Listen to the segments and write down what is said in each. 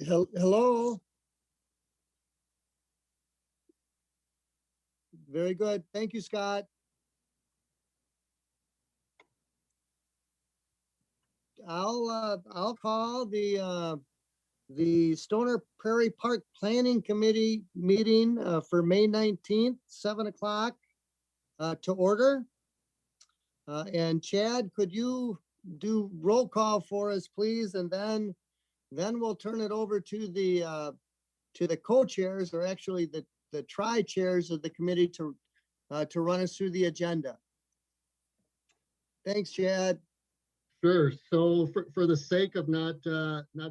Hello. Very good. Thank you, Scott. I'll call the Stoner Prairie Park Planning Committee meeting for May 19th, 7 o'clock to order. And Chad, could you do roll call for us, please? And then we'll turn it over to the co-chairs, or actually the tri-chairs of the committee to run us through the agenda. Thanks, Chad. Sure. So for the sake of not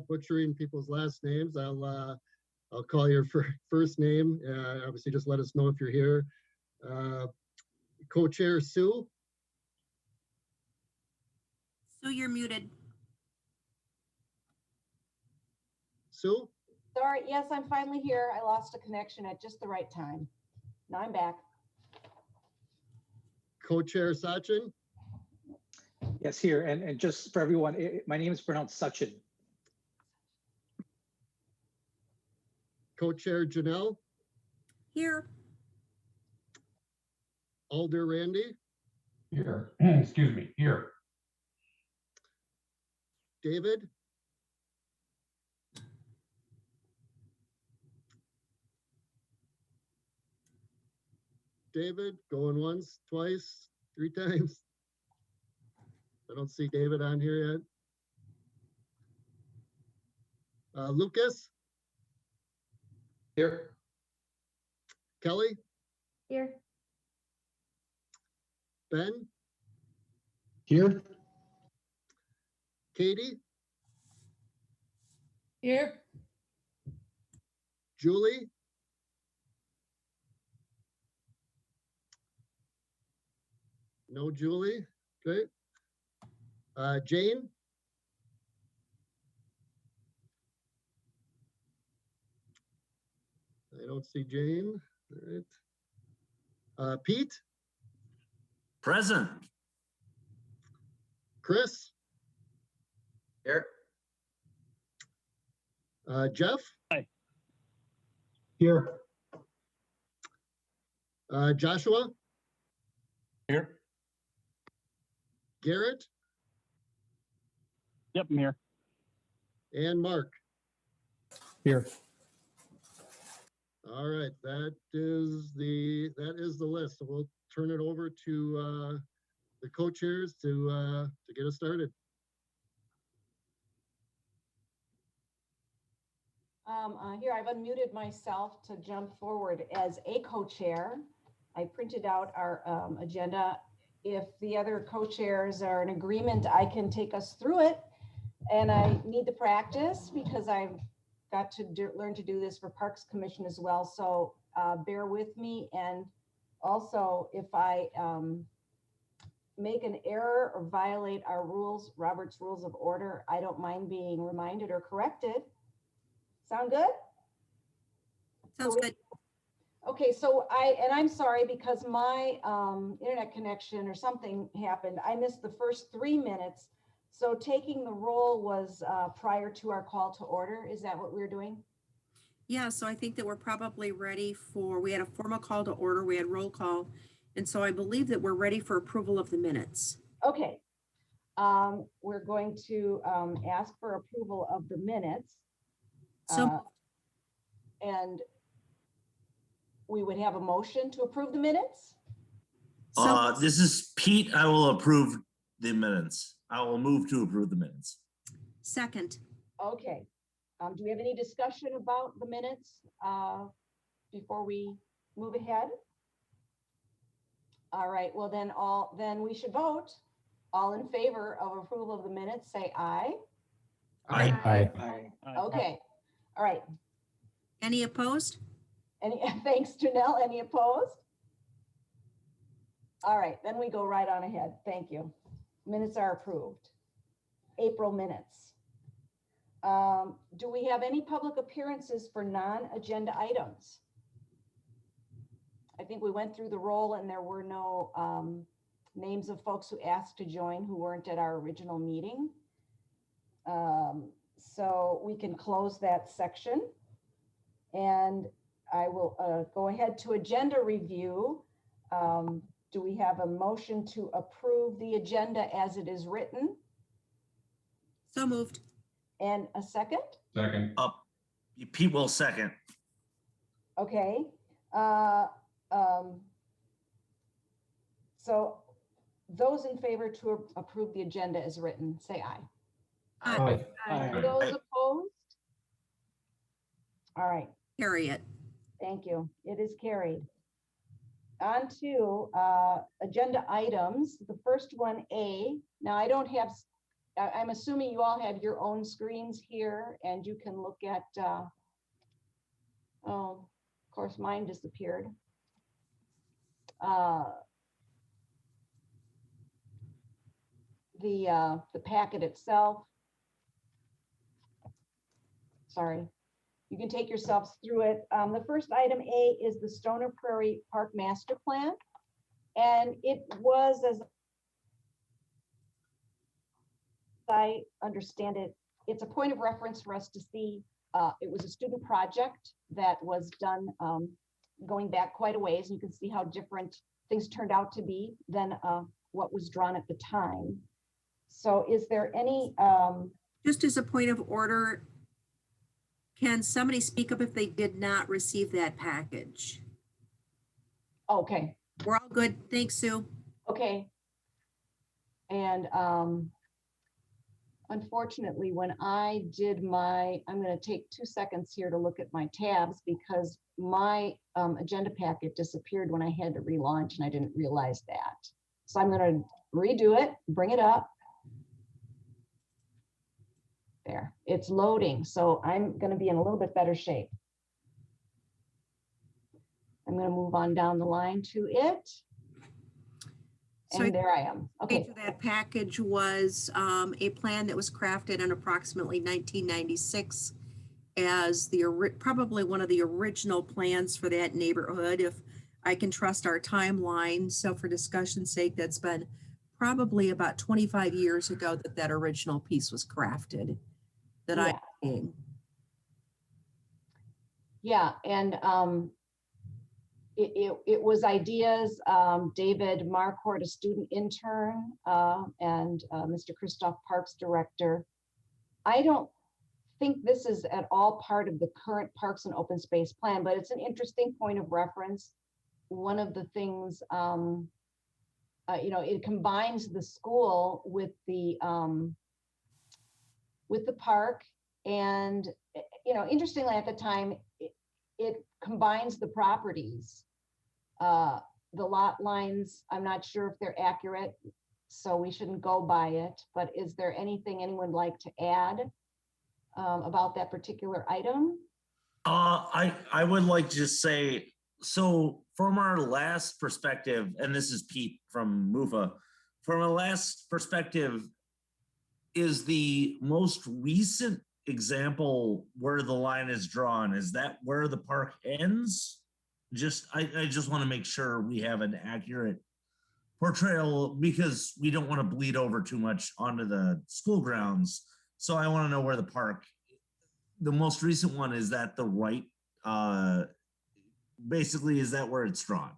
butchering people's last names, I'll call your first name. Obviously, just let us know if you're here. Co-chair Sue. Sue, you're muted. Sue. Sorry, yes, I'm finally here. I lost a connection at just the right time. Now I'm back. Co-chair Sachin. Yes, here. And just for everyone, my name is pronounced Sachin. Co-chair Janelle. Here. Alder Randy. Here. Excuse me. Here. David. David, going once, twice, 3 times. I don't see David on here yet. Lucas. Here. Kelly. Here. Ben. Here. Katie. Here. Julie. No Julie. Okay. Jane. I don't see Jane. All right. Pete. Present. Chris. Here. Jeff. Hi. Here. Joshua. Here. Garrett. Yep, I'm here. And Mark. Here. All right, that is the list. So we'll turn it over to the co-chairs to get us started. Here, I've unmuted myself to jump forward as a co-chair. I printed out our agenda. If the other co-chairs are in agreement, I can take us through it. And I need to practice because I've got to learn to do this for Parks Commission as well. So bear with me. And also, if I make an error or violate our rules, Robert's Rules of Order, I don't mind being reminded or corrected. Sound good? Sounds good. Okay, so I'm sorry because my internet connection or something happened. I missed the first 3 minutes. So taking the roll was prior to our call to order. Is that what we're doing? Yeah, so I think that we're probably ready for, we had a formal call to order, we had roll call. And so I believe that we're ready for approval of the minutes. Okay. We're going to ask for approval of the minutes. So And we would have a motion to approve the minutes? This is Pete. I will approve the minutes. I will move to approve the minutes. second. Okay. Do we have any discussion about the minutes before we move ahead? All right, well then we should vote. All in favor of approval of the minutes, say aye. Aye. Okay, all right. Any opposed? Thanks, Janelle. Any opposed? All right, then we go right on ahead. Thank you. Minutes are approved. April minutes. Do we have any public appearances for non-agenda items? I think we went through the roll and there were no names of folks who asked to join who weren't at our original meeting. So we can close that section. And I will go ahead to agenda review. Do we have a motion to approve the agenda as it is written? So moved. And a second? Second. Pete will second. Okay. So those in favor to approve the agenda as written, say aye. Aye. Aye. Those opposed? All right, Carry it. thank you. It is carried. On to agenda items. The first one, A. Now I don't have, I'm assuming you all have your own screens here and you can look at, oh, of course, mine disappeared. The packet itself. Sorry. You can take yourselves through it. The first item A is the Stoner Prairie Park Master Plan. And it was, as I understand it, it's a point of reference for us to see. It was a student project that was done going back quite a ways. You can see how different things turned out to be than what was drawn at the time. So is there any, Just as a point of order, can somebody speak up if they did not receive that package? okay, We're all good. Thanks, Sue. okay. And unfortunately, when I did my, I'm going to take 2 seconds here to look at my tabs because my agenda packet disappeared when I had to relaunch and I didn't realize that. So I'm going to redo it, bring it up. There, it's loading. So I'm going to be in a little bit better shape. I'm going to move on down the line to it. So And there I am. Okay. page of that package was a plan that was crafted in approximately 1996 as probably one of the original plans for that neighborhood, if I can trust our timeline. So for discussion's sake, that's been probably about 25 years ago that original piece was crafted that Yeah. I'm seeing. Yeah, and it was ideas. David Marquardt, a student intern, and Mr. Christoph, Parks Director. I don't think this is at all part of the current Parks and Open Space Plan, but it's an interesting point of reference. One of the things, it combines the school with the park, and interestingly at the time, it combines the properties. The lot lines, I'm not sure if they're accurate, so we shouldn't go by it, but is there anything anyone would like to add about that particular item? I would like to just say, so from our last perspective, and this is Pete from MUFA, from our last perspective, is the most recent example where the line is drawn, is that where the park ends? I just want to make sure we have an accurate portrayal because we don't want to bleed over too much onto the school grounds. So I want to know where the park, the most recent one, is that the right, basically, is that where it's drawn?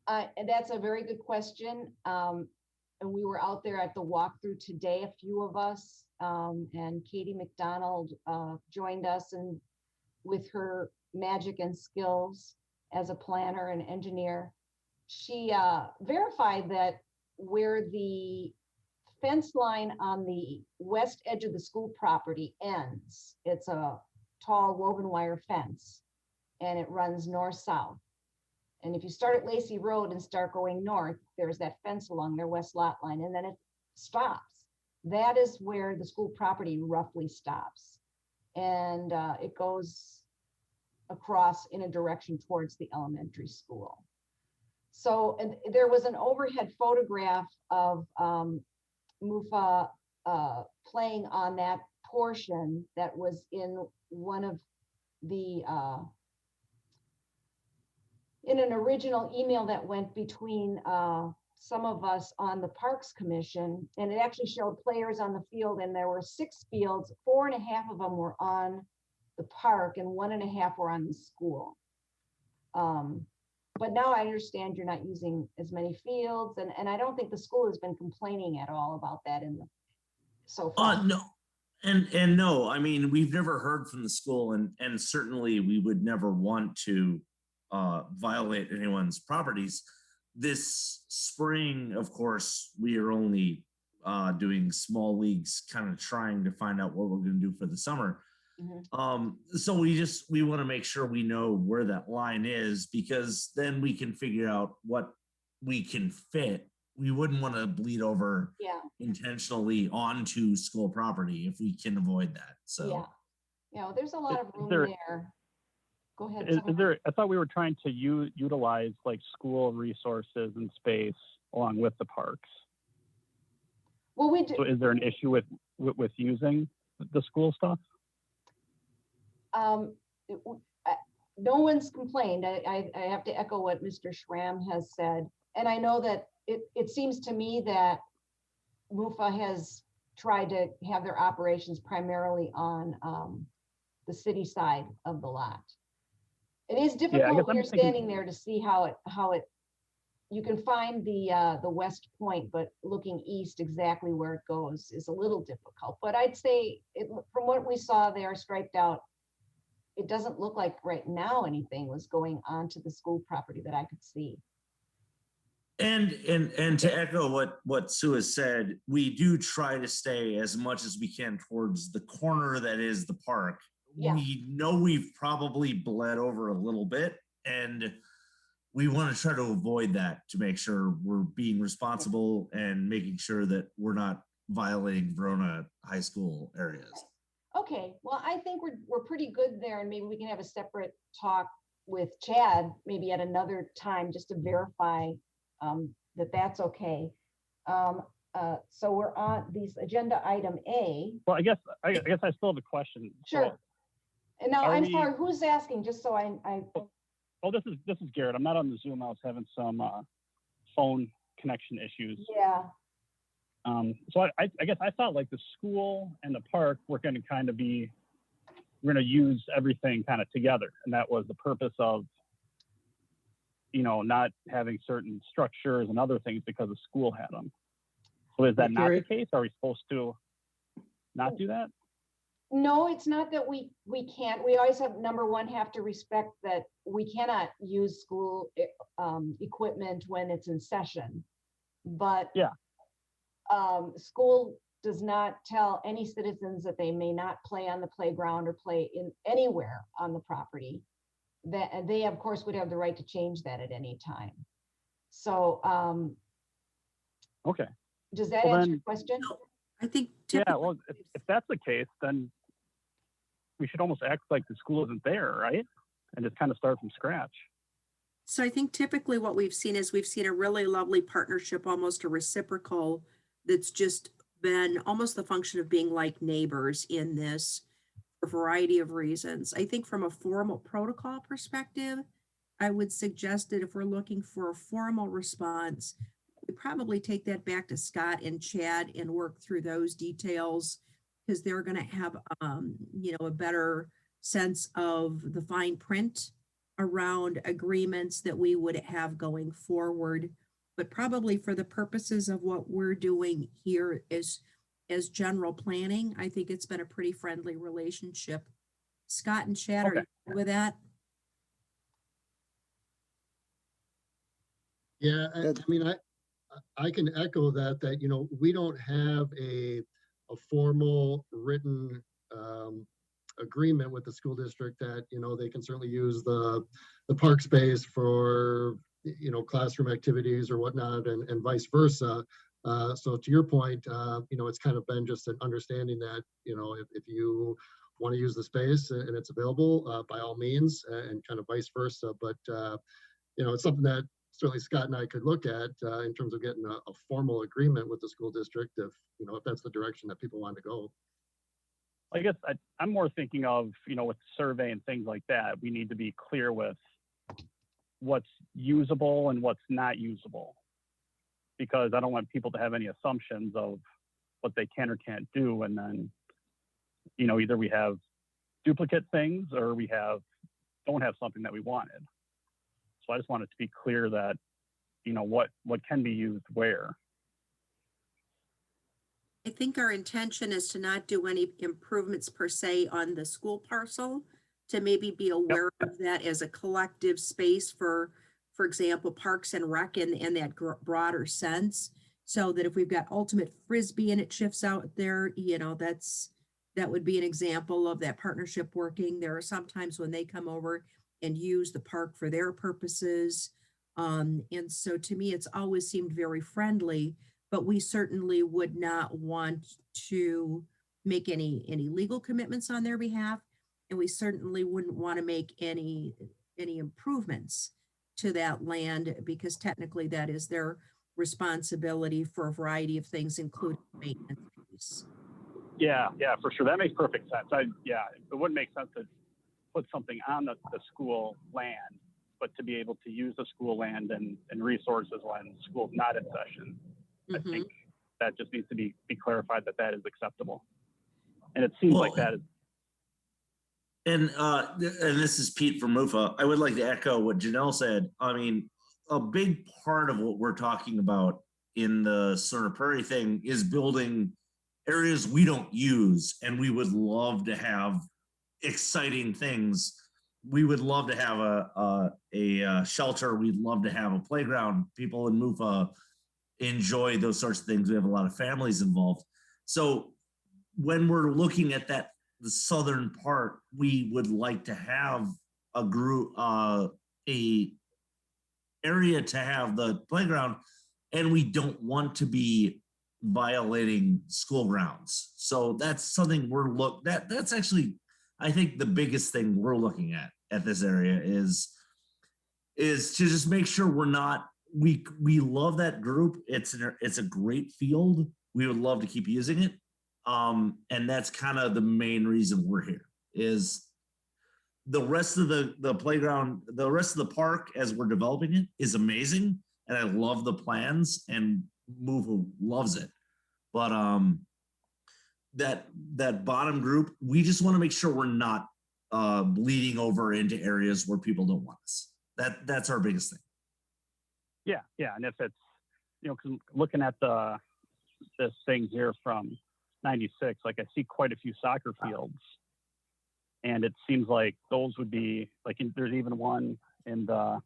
And that's a very good question. And we were out there at the walkthrough today, a few of us, and Katie McDonald joined us, and with her magic and skills as a planner and engineer, she verified that where the fence line on the west edge of the school property ends, it's a tall woven wire fence, and it runs north-south. And if you start at Lacey Road and start going north, there's that fence along their west lot line, and then it stops. That is where the school property roughly stops. And it goes across in a direction towards the elementary school. So and there was an overhead photograph of MUFA playing on that portion that was in one of the in an original email that went between some of us on the Parks Commission, and it actually showed players on the field, and there were 6 fields, 4.5 of them were on the park and 1.5 were on the school. But now I understand you're not using as many fields, and I don't think the school has been complaining at all about that so far. No, and no, I mean, we've never heard from the school, and certainly we would never want to violate anyone's properties. This spring, of course, we are only doing small leagues, kind of trying to find out what we're going to do for the summer. So we want to make sure we know where that line is, because then we can figure out what we can fit. We wouldn't want to bleed over intentionally onto school property if we can avoid that. So there's a lot of room there- there. Go ahead. Is there, I thought we were trying to utilize like school resources and space along with the parks. Well, we do. So is there an issue with using the school stuff? No one's complained. I have to echo what Mr. Schramm has said. And I know that it seems to me that MUFA has tried to have their operations primarily on the city side of the lot. It is difficult when you're standing there to see how it you can find the west point, but looking east exactly where it goes is a little difficult. But I'd say from what we saw there striped out, it doesn't look like right now anything was going onto the school property that I could see. And to echo what Sue has said, we do try to stay as much as we can towards the corner that is the park. Yeah. We know we've probably bled over a little bit, and we want to try to avoid that to make sure we're being responsible and making sure that we're not violating Verona High School areas. Okay, well, I think we're pretty good there, and maybe we can have a separate talk with Chad, maybe at another time, just to verify that that's okay. So we're on these agenda item A. Well, I guess I still have a question. Sure. So, And now are I'm we- sorry, who's asking? Just so I oh, this is Garrett. I'm not on the Zoom. I was having some phone connection issues. yeah. So I guess I thought like the school and the park were going to kind of be, we're going to use everything kind of together. And that was the purpose of, not having certain structures and other things because the school had them. So is that not the case? Are we supposed to not do that? No, it's not that we can't. We always have, number one, have to respect that we cannot use school equipment when it's in session. But school does not tell any citizens that they may not play on the playground or play in anywhere on the property. That they, of course, would have the right to change that at any time. So, Okay. does that Well, answer then- your question? I think. Yeah, typically- well, if that's the case, then we should almost act like the school isn't there, right? And just kind of start from scratch. So I think typically what we've seen is we've seen a really lovely partnership, almost a reciprocal, that's just been almost the function of being like neighbors in this for a variety of reasons. I think from a formal protocol perspective, I would suggest that if we're looking for a formal response, we probably take that back to Scott and Chad and work through those details, because they're going to have, a better sense of the fine print around agreements that we would have going forward. But probably for the purposes of what we're doing here as general planning, I think it's been a pretty friendly relationship. Scott and Chad, are Okay. you with that? Yeah, I Good. mean, I can echo that, we don't have a formal written agreement with the school district that, they can certainly use the park space for, classroom activities or whatnot, and vice versa. So to your point, it's kind of been just an understanding that, if you want to use the space and it's available, by all means, and kind of vice versa. But, it's something that certainly Scott and I could look at in terms of getting a formal agreement with the school district if that's the direction that people want to go. I guess I'm more thinking of, with survey and things like that, we need to be clear with what's usable and what's not usable. because I don't want people to have any assumptions of what they can or can't do. And then, either we have duplicate things or we don't have something that we wanted. So I just wanted to be clear that, what can be used where. I think our intention is to not do any improvements per se on the school parcel, to maybe be aware of that as a collective space for example, Parks and Rec in that broader sense. So that if we've got ultimate frisbee and it shifts out there, that would be an example of that partnership working. There are sometimes when they come over and use the park for their purposes. And so to me, it's always seemed very friendly, but we certainly would not want to make any legal commitments on their behalf. And we certainly wouldn't want to make any improvements to that land, because technically that is their responsibility for a variety of things, including maintenance fees. Yeah, for sure. That makes perfect sense. It wouldn't make sense to put something on the school land, but to be able to use the school land and resources when school's not in session. I think that just needs to be clarified that is acceptable. And it seems like that is. And this is Pete from MUFA. I would like to echo what Janelle said. I mean, a big part of what we're talking about in the Stoner Prairie thing is building areas we don't use, and we would love to have exciting things. We would love to have a shelter. We'd love to have a playground. People in MUFA enjoy those sorts of things. We have a lot of families involved. So when we're looking at the southern part, we would like to have a group, a area to have the playground, and we don't want to be violating school grounds. So that's something that's actually, I think, the biggest thing we're looking at this area is to just make sure we're not, we love that group. It's a great field. We would love to keep using it. And that's kind of the main reason we're here. Is the rest of the playground, the rest of the park as we're developing it is amazing, and I love the plans, and MUFA loves it. But that bottom group, we just want to make sure we're not bleeding over into areas where people don't want us. That's our biggest thing. Yeah, and if it's, because looking at this thing here from 96, like I see quite a few soccer fields, and it seems like those would be like, there's even one in the,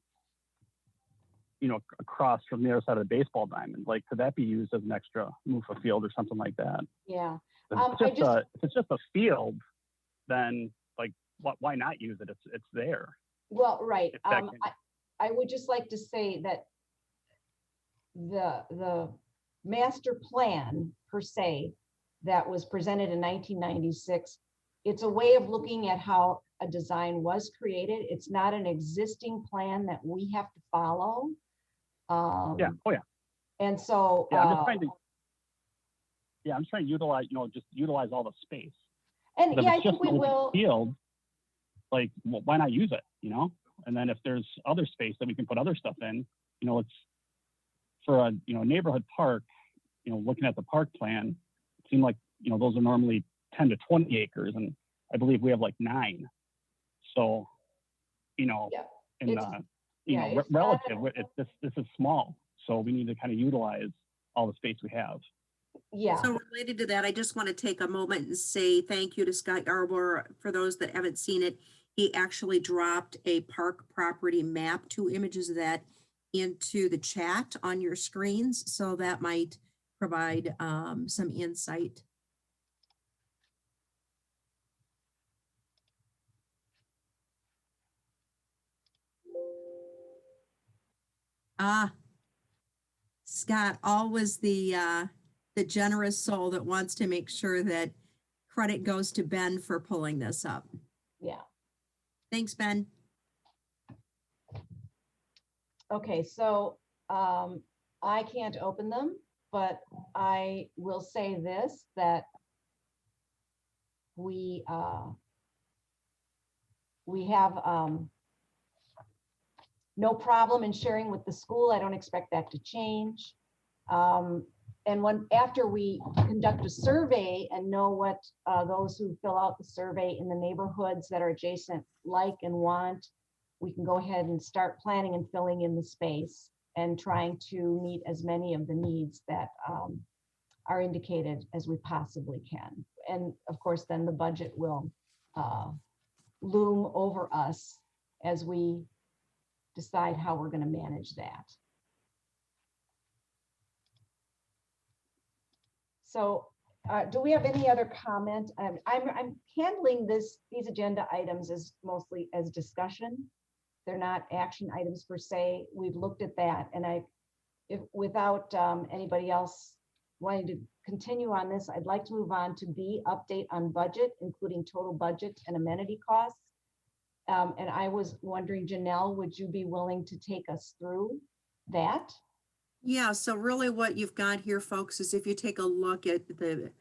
across from the other side of the baseball diamond. Like, could that be used as an extra MUFA field or something like that? Yeah. If it's just a field, then like, why not use it? It's there. Well, right. I would just like to say that the master plan per se that was presented in 1996, it's a way of looking at how a design was created. It's not an existing plan that we have to follow. Yeah. Oh yeah. And so I'm just trying to utilize, just utilize all the space. And yeah, I think we will. Field, like, well, why not use it? And then if there's other space that we can put other stuff in, it's for a neighborhood park. Looking at the park plan, it seemed like those are normally 10 to 20 acres, and I believe we have like 9. So, relative, this is small, so we need to kind of utilize all the space we have. Yeah. So related to that, I just want to take a moment and say thank you to Scott Yarborough. For those that haven't seen it, he actually dropped a park property map, 2 images of that, into the chat on your screens. So that might provide some insight. Scott, always the generous soul that wants to make sure that credit goes to Ben for pulling this up. Yeah. Thanks, Ben. Okay, so I can't open them, but I will say this, that we have no problem in sharing with the school. I don't expect that to change. And after we conduct a survey and know what those who fill out the survey in the neighborhoods that are adjacent like and want, we can go ahead and start planning and filling in the space and trying to meet as many of the needs that are indicated as we possibly can. And of course, then the budget will loom over us as we decide how we're going to manage that. So do we have any other comment? I'm handling these agenda items as mostly as discussion. They're not action items per se. We've looked at that, and without anybody else wanting to continue on this, I'd like to move on to B, update on budget, including total budget and amenity costs. And I was wondering, Janelle, would you be willing to take us through that? Yeah, so really what you've got here, folks, is if you take a look at the,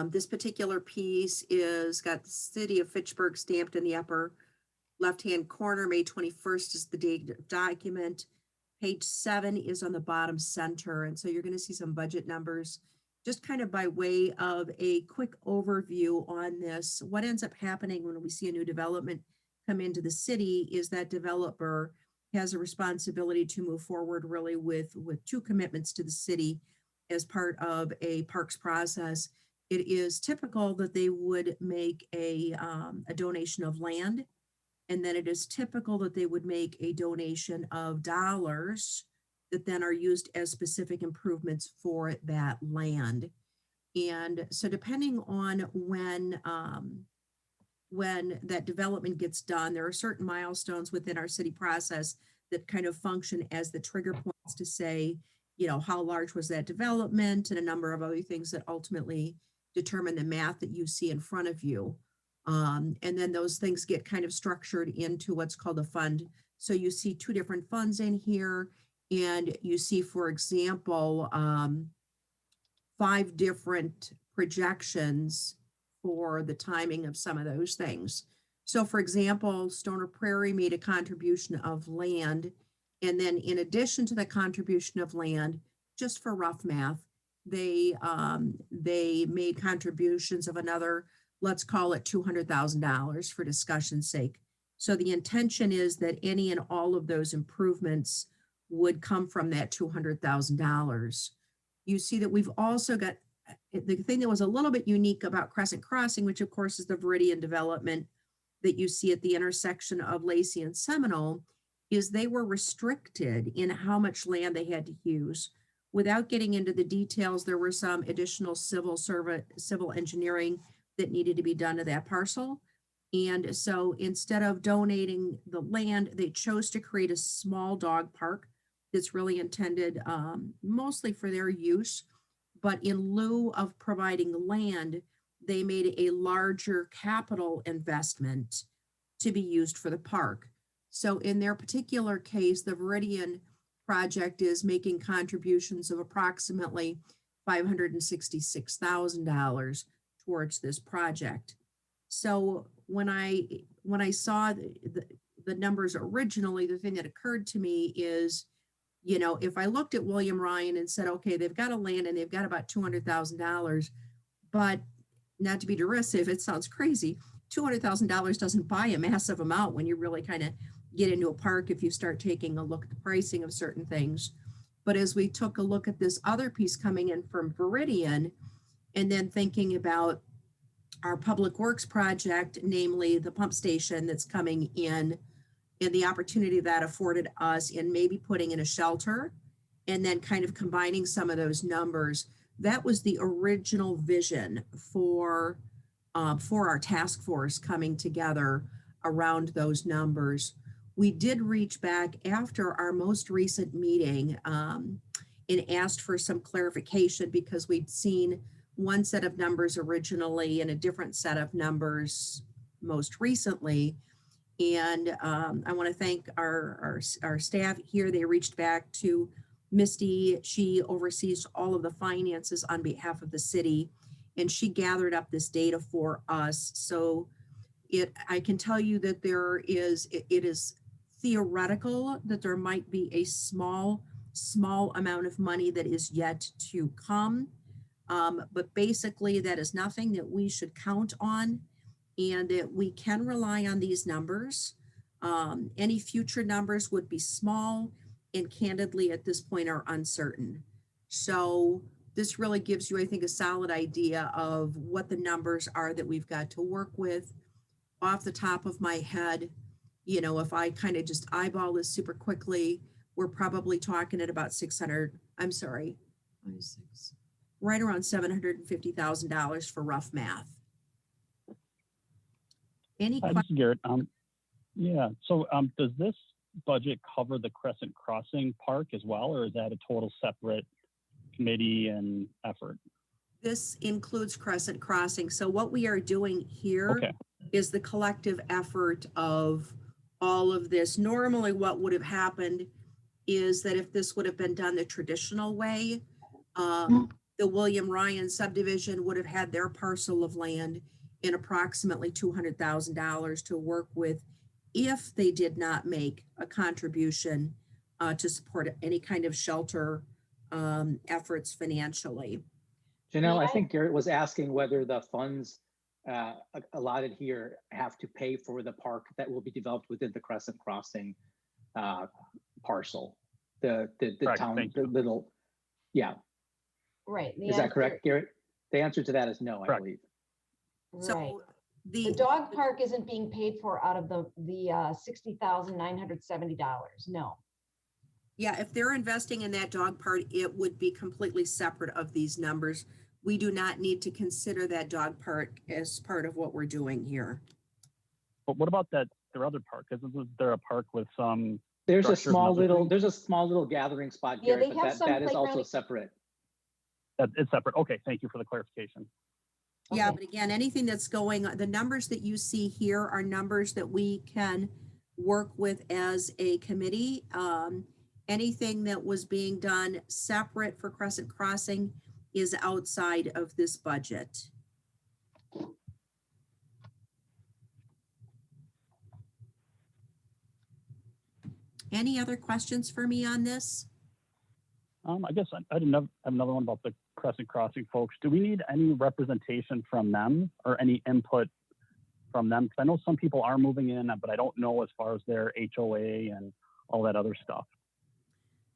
this particular piece is got the city of Fitchburg stamped in the upper left-hand corner. May 21st is the date of document. Page 7 is on the bottom center. And so you're going to see some budget numbers just kind of by way of a quick overview on this. What ends up happening when we see a new development come into the city is that developer has a responsibility to move forward really with two commitments to the city as part of a parks process. It is typical that they would make a donation of land, and then it is typical that they would make a donation of dollars that then are used as specific improvements for that land. And so depending on when that development gets done, there are certain milestones within our city process that kind of function as the trigger points to say, you know, how large was that development and a number of other things that ultimately determine the math that you see in front of you. And then those things get kind of structured into what's called a fund. So you see two different funds in here, and you see, for example, 5 different projections for the timing of some of those things. So for example, Stoner Prairie made a contribution of land. And then in addition to the contribution of land, just for rough math, they made contributions of another, let's call it $200,000 for discussion's sake. So the intention is that any and all of those improvements would come from that $200,000. You see that we've also got the thing that was a little bit unique about Crescent Crossing, which of course is the Viridian development that you see at the intersection of Lacey and Seminole, is they were restricted in how much land they had to use. Without getting into the details, there were some additional civil engineering that needed to be done to that parcel. And so instead of donating the land, they chose to create a small dog park that's really intended mostly for their use. But in lieu of providing land, they made a larger capital investment to be used for the park. So in their particular case, the Viridian project is making contributions of approximately $566,000 towards this project. So when I saw the numbers originally, the thing that occurred to me is, you know, if I looked at William Ryan and said, okay, they've got a land and they've got about $200,000, but not to be derisive, it sounds crazy. $200,000 doesn't buy a massive amount when you really kind of get into a park if you start taking a look at the pricing of certain things. But as we took a look at this other piece coming in from Viridian, and then thinking about our public works project, namely the pump station that's coming in, and the opportunity that afforded us in maybe putting in a shelter and then kind of combining some of those numbers. That was the original vision for our task force coming together around those numbers. We did reach back after our most recent meeting and asked for some clarification because we'd seen one set of numbers originally and a different set of numbers most recently. And I want to thank our staff here. They reached back to Misty. She oversees all of the finances on behalf of the city, and she gathered up this data for us. So I can tell you that it is theoretical that there might be a small small amount of money that is yet to come. But basically, that is nothing that we should count on, and that we can rely on these numbers. Any future numbers would be small and candidly at this point are uncertain. So this really gives you, I think, a solid idea of what the numbers are that we've got to work with. Off the top of my head, you know, if I kind of just eyeball this super quickly, we're probably talking at about 600, I'm sorry, 5, 6, right around $750,000 for rough math. Any Hi, this is Garrett. Yeah, so does this budget cover the Crescent Crossing Park as well, or is that a total separate committee and effort? This includes Crescent Crossing. So what we are doing here Okay. is the collective effort of all of this. Normally what would have happened is that if this would have been done the traditional way, the William Ryan subdivision would have had their parcel of land in approximately $200,000 to work with if they did not make a contribution to support any kind of shelter efforts financially. Janelle, I Yeah. think Garrett was asking whether the funds allotted here have to pay for the park that will be developed within the Crescent Crossing parcel. The Correct, town, thank the you. little, yeah. Right. the Is that answer- correct, Garrett? The answer to that is no, I Correct. believe. Right. So The dog park isn't being paid for out of the $60,970. No. Yeah, if they're investing in that dog park, it would be completely separate of these numbers. We do not need to consider that dog park as part of what we're doing here. But what about their other park? Isn't there a park with some? There's a Structures and small other little, things? there's a small little gathering spot, Yeah, Garrett, they but have some that is also playground- separate. It's separate. Okay, thank you for the clarification. Yeah, Okay. but again, anything that's going, the numbers that you see here are numbers that we can work with as a committee. Anything that was being done separate for Crescent Crossing is outside of this budget. Any other questions for me on this? I guess I have another one about the Crescent Crossing folks. Do we need any representation from them or any input from them? Because I know some people are moving in, but I don't know as far as their HOA and all that other stuff.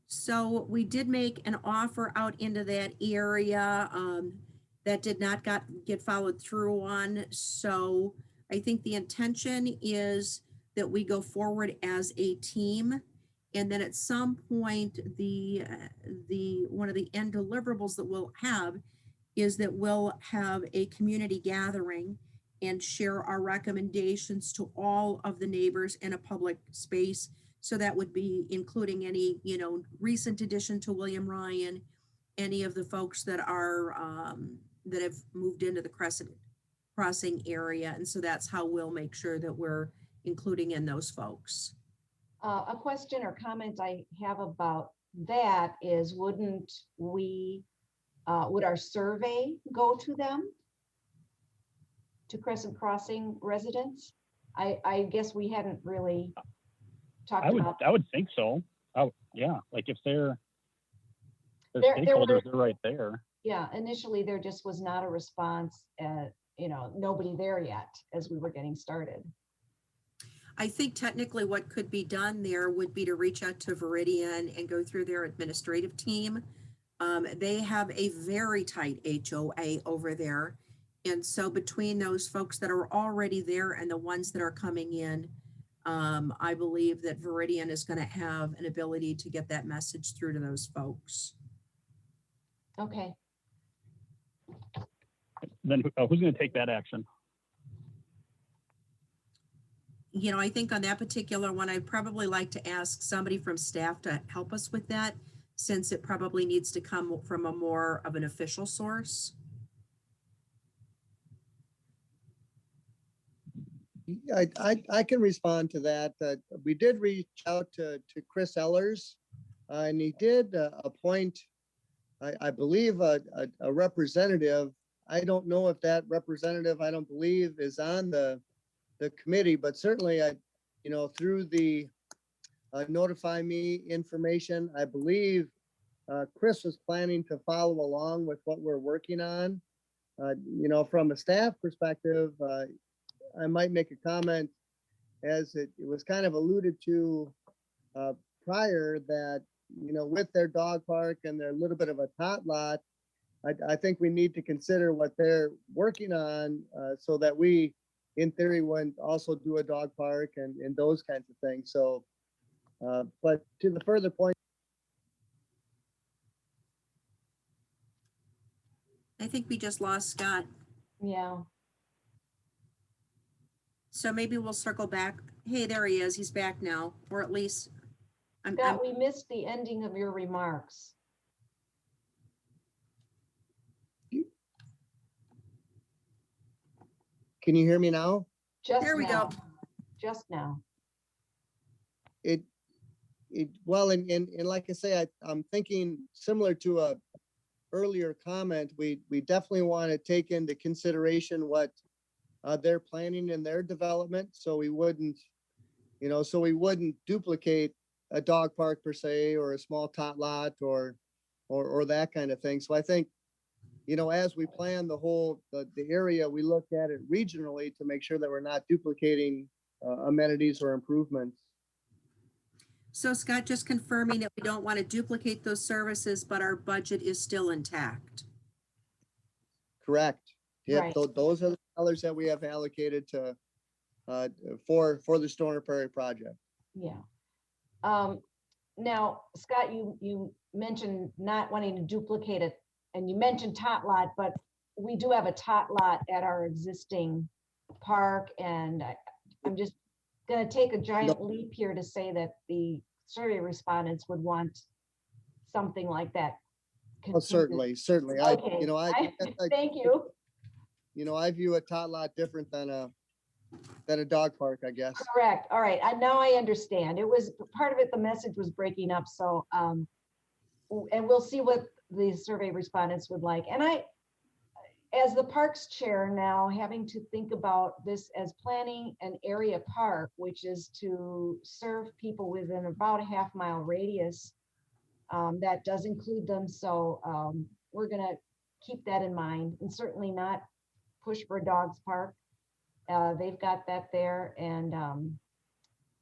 So we did make an offer out into that area that did not get followed through on. So I think the intention is that we go forward as a team. And then at some point, the one of the end deliverables that we'll have is that we'll have a community gathering and share our recommendations to all of the neighbors in a public space. So that would be including any, you know, recent addition to William Ryan, any of the folks that are that have moved into the Crescent Crossing area. And so that's how we'll make sure that we're including in those folks. A question or comment I have about that is, wouldn't we, would our survey go to them? To Crescent Crossing residents? I guess we hadn't really talked about. I would think so. Yeah, like if they're There stakeholders, were- they're right there. Yeah, initially there just was not a response, you know, nobody there yet as we were getting started. I think technically what could be done there would be to reach out to Veridian and go through their administrative team. They have a very tight HOA over there. And so between those folks that are already there and the ones that are coming in, I believe that Veridian is going to have an ability to get that message through to those folks. Okay, Then who's going to take that action? You know, I think on that particular one, I'd probably like to ask somebody from staff to help us with that, since it probably needs to come from a more of an official source. I can respond to that. We did reach out to Chris Ellers, and he did appoint, I believe, a representative. I don't know if that representative, I don't believe, is on the committee, but certainly you know, through the notify me information. I believe Chris was planning to follow along with what we're working on. From a staff perspective, I might make a comment as it was kind of alluded to prior that, with their dog park and their little bit of a tot lot, I think we need to consider what they're working on so that we, in theory, wouldn't also do a dog park and those kinds of things. So, but to the further point, I think we just lost Scott. Yeah, So maybe we'll circle back. Hey, there he is. He's back now, or at least I'm Scott, we missed the ending of your remarks. can you hear me now? Just There we go. now. Just now. Well, and like I say, I'm thinking similar to a earlier comment, we definitely want to take into consideration what they're planning in their development. So we wouldn't duplicate a dog park per se, or a small tot lot or that kind of thing. So I think, as we plan the area, we look at it regionally to make sure that we're not duplicating amenities or improvements. So Scott, just confirming that we don't want to duplicate those services, but our budget is still intact. Correct. Yeah, Right. those are the dollars that we have allocated to for the Stoner Prairie project. Yeah. Now, Scott, you mentioned not wanting to duplicate it, and you mentioned tot lot, but we do have a tot lot at our existing park, and I'm just gonna take a giant leap here to say that the survey respondents would want something like that. Oh, certainly. Okay. Thank you. I view a tot lot different than a dog park, I guess. Correct. All right. And now I understand. It was part of it. The message was breaking up. So, and we'll see what the survey respondents would like. And as the parks chair now, having to think about this as planning an area park, which is to serve people within about a half-mile radius, that does include them. So we're going to keep that in mind, and certainly not push for a dog's park. They've got that there, and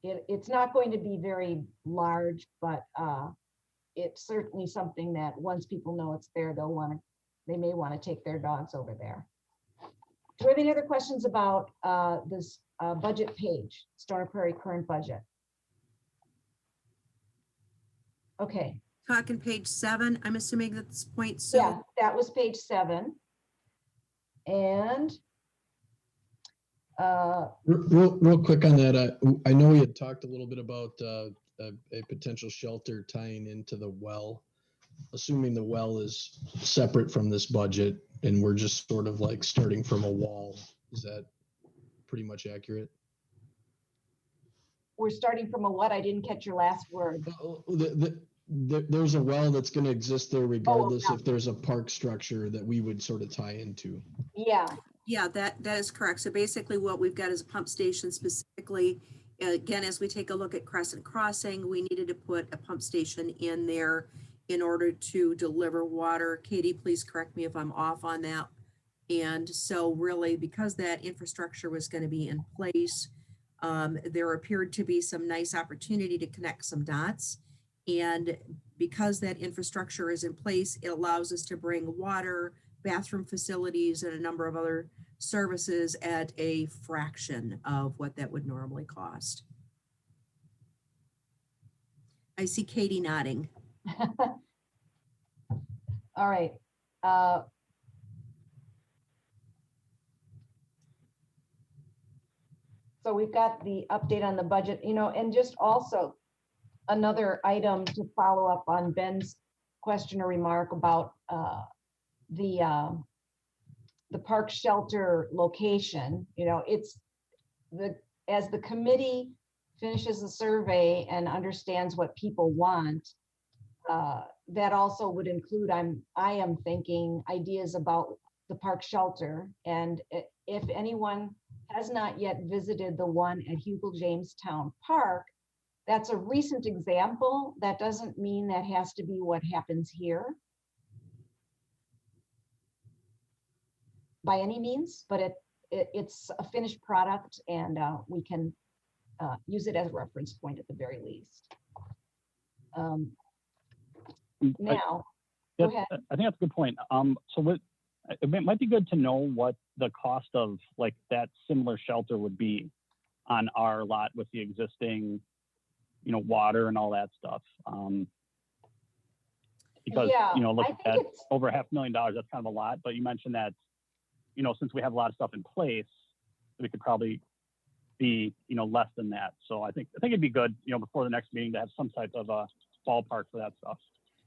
it's not going to be very large, but it's certainly something that once people know it's there, they may want to take their dogs over there. Do we have any other questions about this budget page, Stoner Prairie current budget? Okay. Talking page 7, I'm assuming that's point. Yeah, that was page 7. And real quick on that, I know we had talked a little bit about a potential shelter tying into the well. Assuming the well is separate from this budget and we're just sort of like starting from a wall, is that pretty much accurate? we're starting from a what? I didn't catch your last word. There's a well that's going to exist there regardless yeah. if there's a park structure that we would sort of tie into. Yeah. Yeah, that is correct. So basically what we've got is a pump station specifically. Again, as we take a look at Crescent Crossing, we needed to put a pump station in there in order to deliver water. Katie, please correct me if I'm off on that. And so really, because that infrastructure was going to be in place, there appeared to be some nice opportunity to connect some dots. And because that infrastructure is in place, it allows us to bring water, bathroom facilities, and a number of other services at a fraction of what that would normally cost. I see Katie nodding. All right. So we've got the update on the budget, and just also another item to follow up on Ben's question or remark about the park shelter location. It's as the committee finishes the survey and understands what people want, that also would include, I am thinking, ideas about the park shelter. And if anyone has not yet visited the one at Jamestown Park, that's a recent example. That doesn't mean that has to be what happens here by any means, but it's a finished product, and we can use it as a reference point at the very least. Now, go ahead. I think that's a good point. So it might be good to know what the cost of like that similar shelter would be on our lot with the existing, water and all that stuff. Because, Yeah, look I at think that, it's, over $500,000, that's kind of a lot, but you mentioned that, since we have a lot of stuff in place, we could probably be, less than that. So I think it'd be good, before the next meeting to have some type of a ballpark for that stuff.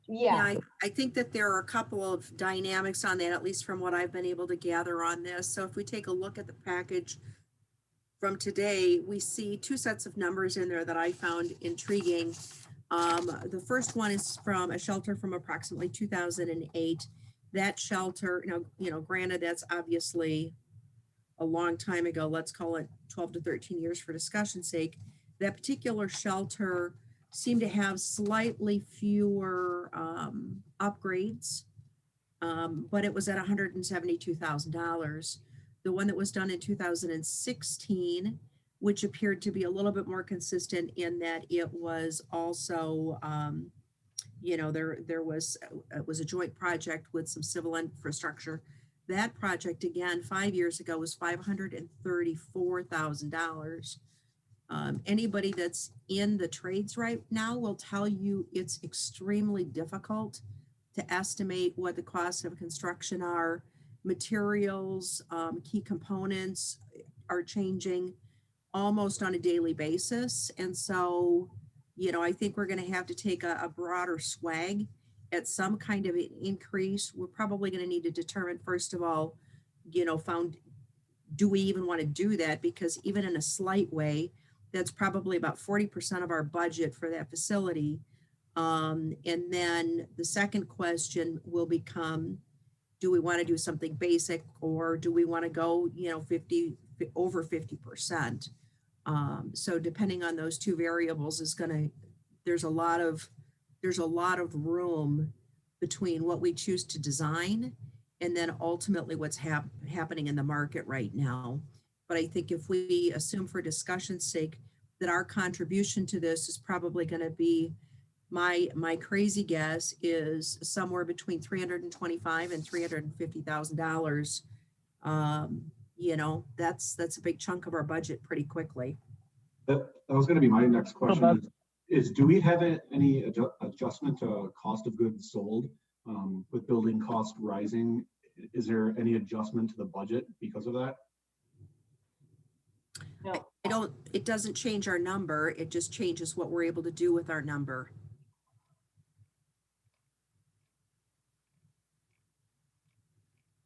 yeah, I think that there are a couple of dynamics on that, at least from what I've been able to gather on this. So if we take a look at the package from today, we see two sets of numbers in there that I found intriguing. The first one is from a shelter from approximately 2008. That shelter, granted, that's obviously a long time ago. Let's call it 12 to 13 years for discussion's sake. That particular shelter seemed to have slightly fewer upgrades, but it was at $172,000. The one that was done in 2016, which appeared to be a little bit more consistent in that it was also, it was a joint project with some civil infrastructure. That project, again, 5 years ago, was $534,000. Anybody that's in the trades right now will tell you it's extremely difficult to estimate what the costs of construction are. Materials, key components are changing almost on a daily basis. And so, I think we're going to have to take a broader swag at some kind of an increase. We're probably going to need to determine, first of all, do we even want to do that? Because even in a slight way, that's probably about 40% of our budget for that facility. And then the second question will become, do we want to do something basic, or do we want to go, over 50%? So depending on those two variables there's a lot of room between what we choose to design and then ultimately what's happening in the market right now. But I think if we assume for discussion's sake that our contribution to this is probably going to be, my crazy guess is somewhere between $325,000 and $350,000. That's a big chunk of our budget pretty quickly. That was going to be my next question. Is do we have any adjustment to cost of goods sold with building cost rising? Is there any adjustment to the budget because of that? no, It doesn't change our number. It just changes what we're able to do with our number.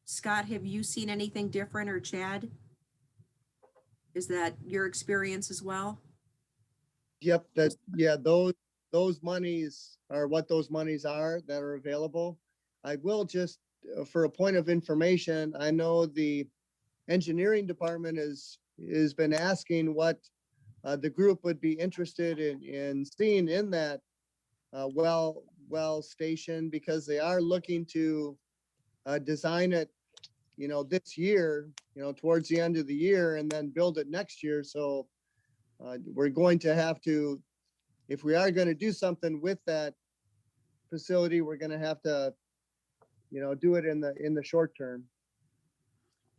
Scott, have you seen anything different, or Chad? Is that your experience as well? Yep, those monies are what those monies are that are available. I will just, for a point of information, I know the engineering department has been asking what the group would be interested in seeing in that well station, because they are looking to design it, this year, towards the end of the year, and then build it next year. So we're going to have to, if we are going to do something with that facility, we're going to have to, do it in the short term.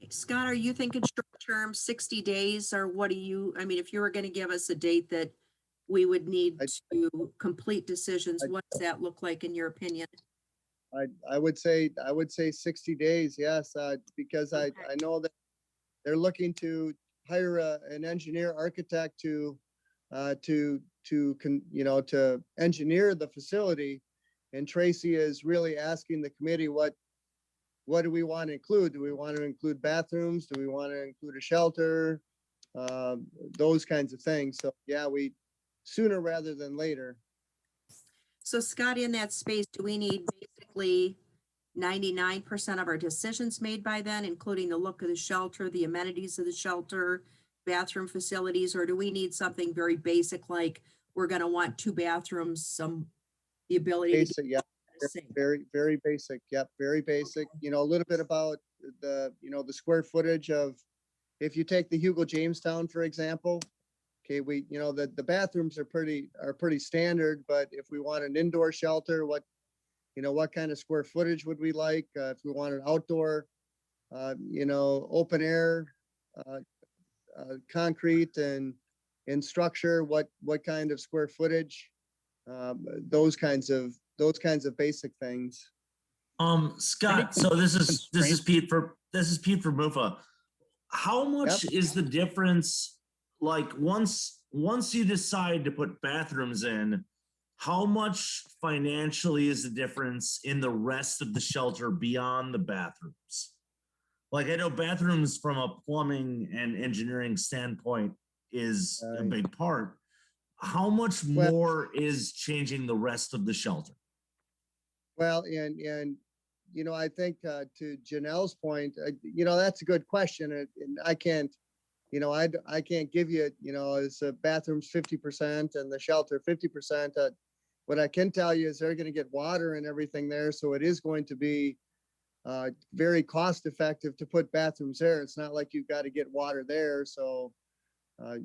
Scott, are you thinking short term, 60 days, or what do you, if you were going to give us a date that we would need to complete decisions, what does that look like in your opinion? I would say 60 days, yes, because I know that they're looking to hire an engineer architect to engineer the facility. And Tracy is really asking the committee, what do we want to include? Do we want to include bathrooms? Do we want to include a shelter? Those kinds of things. So yeah, we sooner rather than later. So Scott, in that space, do we need basically 99% of our decisions made by then, including the look of the shelter, the amenities of the shelter, bathroom facilities, or do we need something very basic like we're gonna want 2 bathrooms, the ability to Basic, yeah, get a sink. very, very basic. Yep, very basic. You know, a little bit about the, you know, the square footage of, if you take the Hugo Jamestown, for example, okay, we, you know, the bathrooms are pretty standard, but if we want an indoor shelter, what, you know, what kind of square footage would we like? If we want an outdoor, you know, open air, uh, concrete and structure, what kind of square footage? Those kinds of basic things. Scott, so this is Pete for MUFA. How much is the difference? Like once you decide to put bathrooms in, how much financially is the difference in the rest of the shelter beyond the bathrooms? Like I know bathrooms from a plumbing and engineering standpoint is a big part. How much more is changing the rest of the shelter? Well, and you know, I think to Janelle's point, you know, that's a good question, and I can't, you know, I can't give you, you know, it's a bathrooms 50% and the shelter 50%. What I can tell you is they're going to get water and everything there, so it is going to be very cost effective to put bathrooms there. It's not like you've got to get water there, so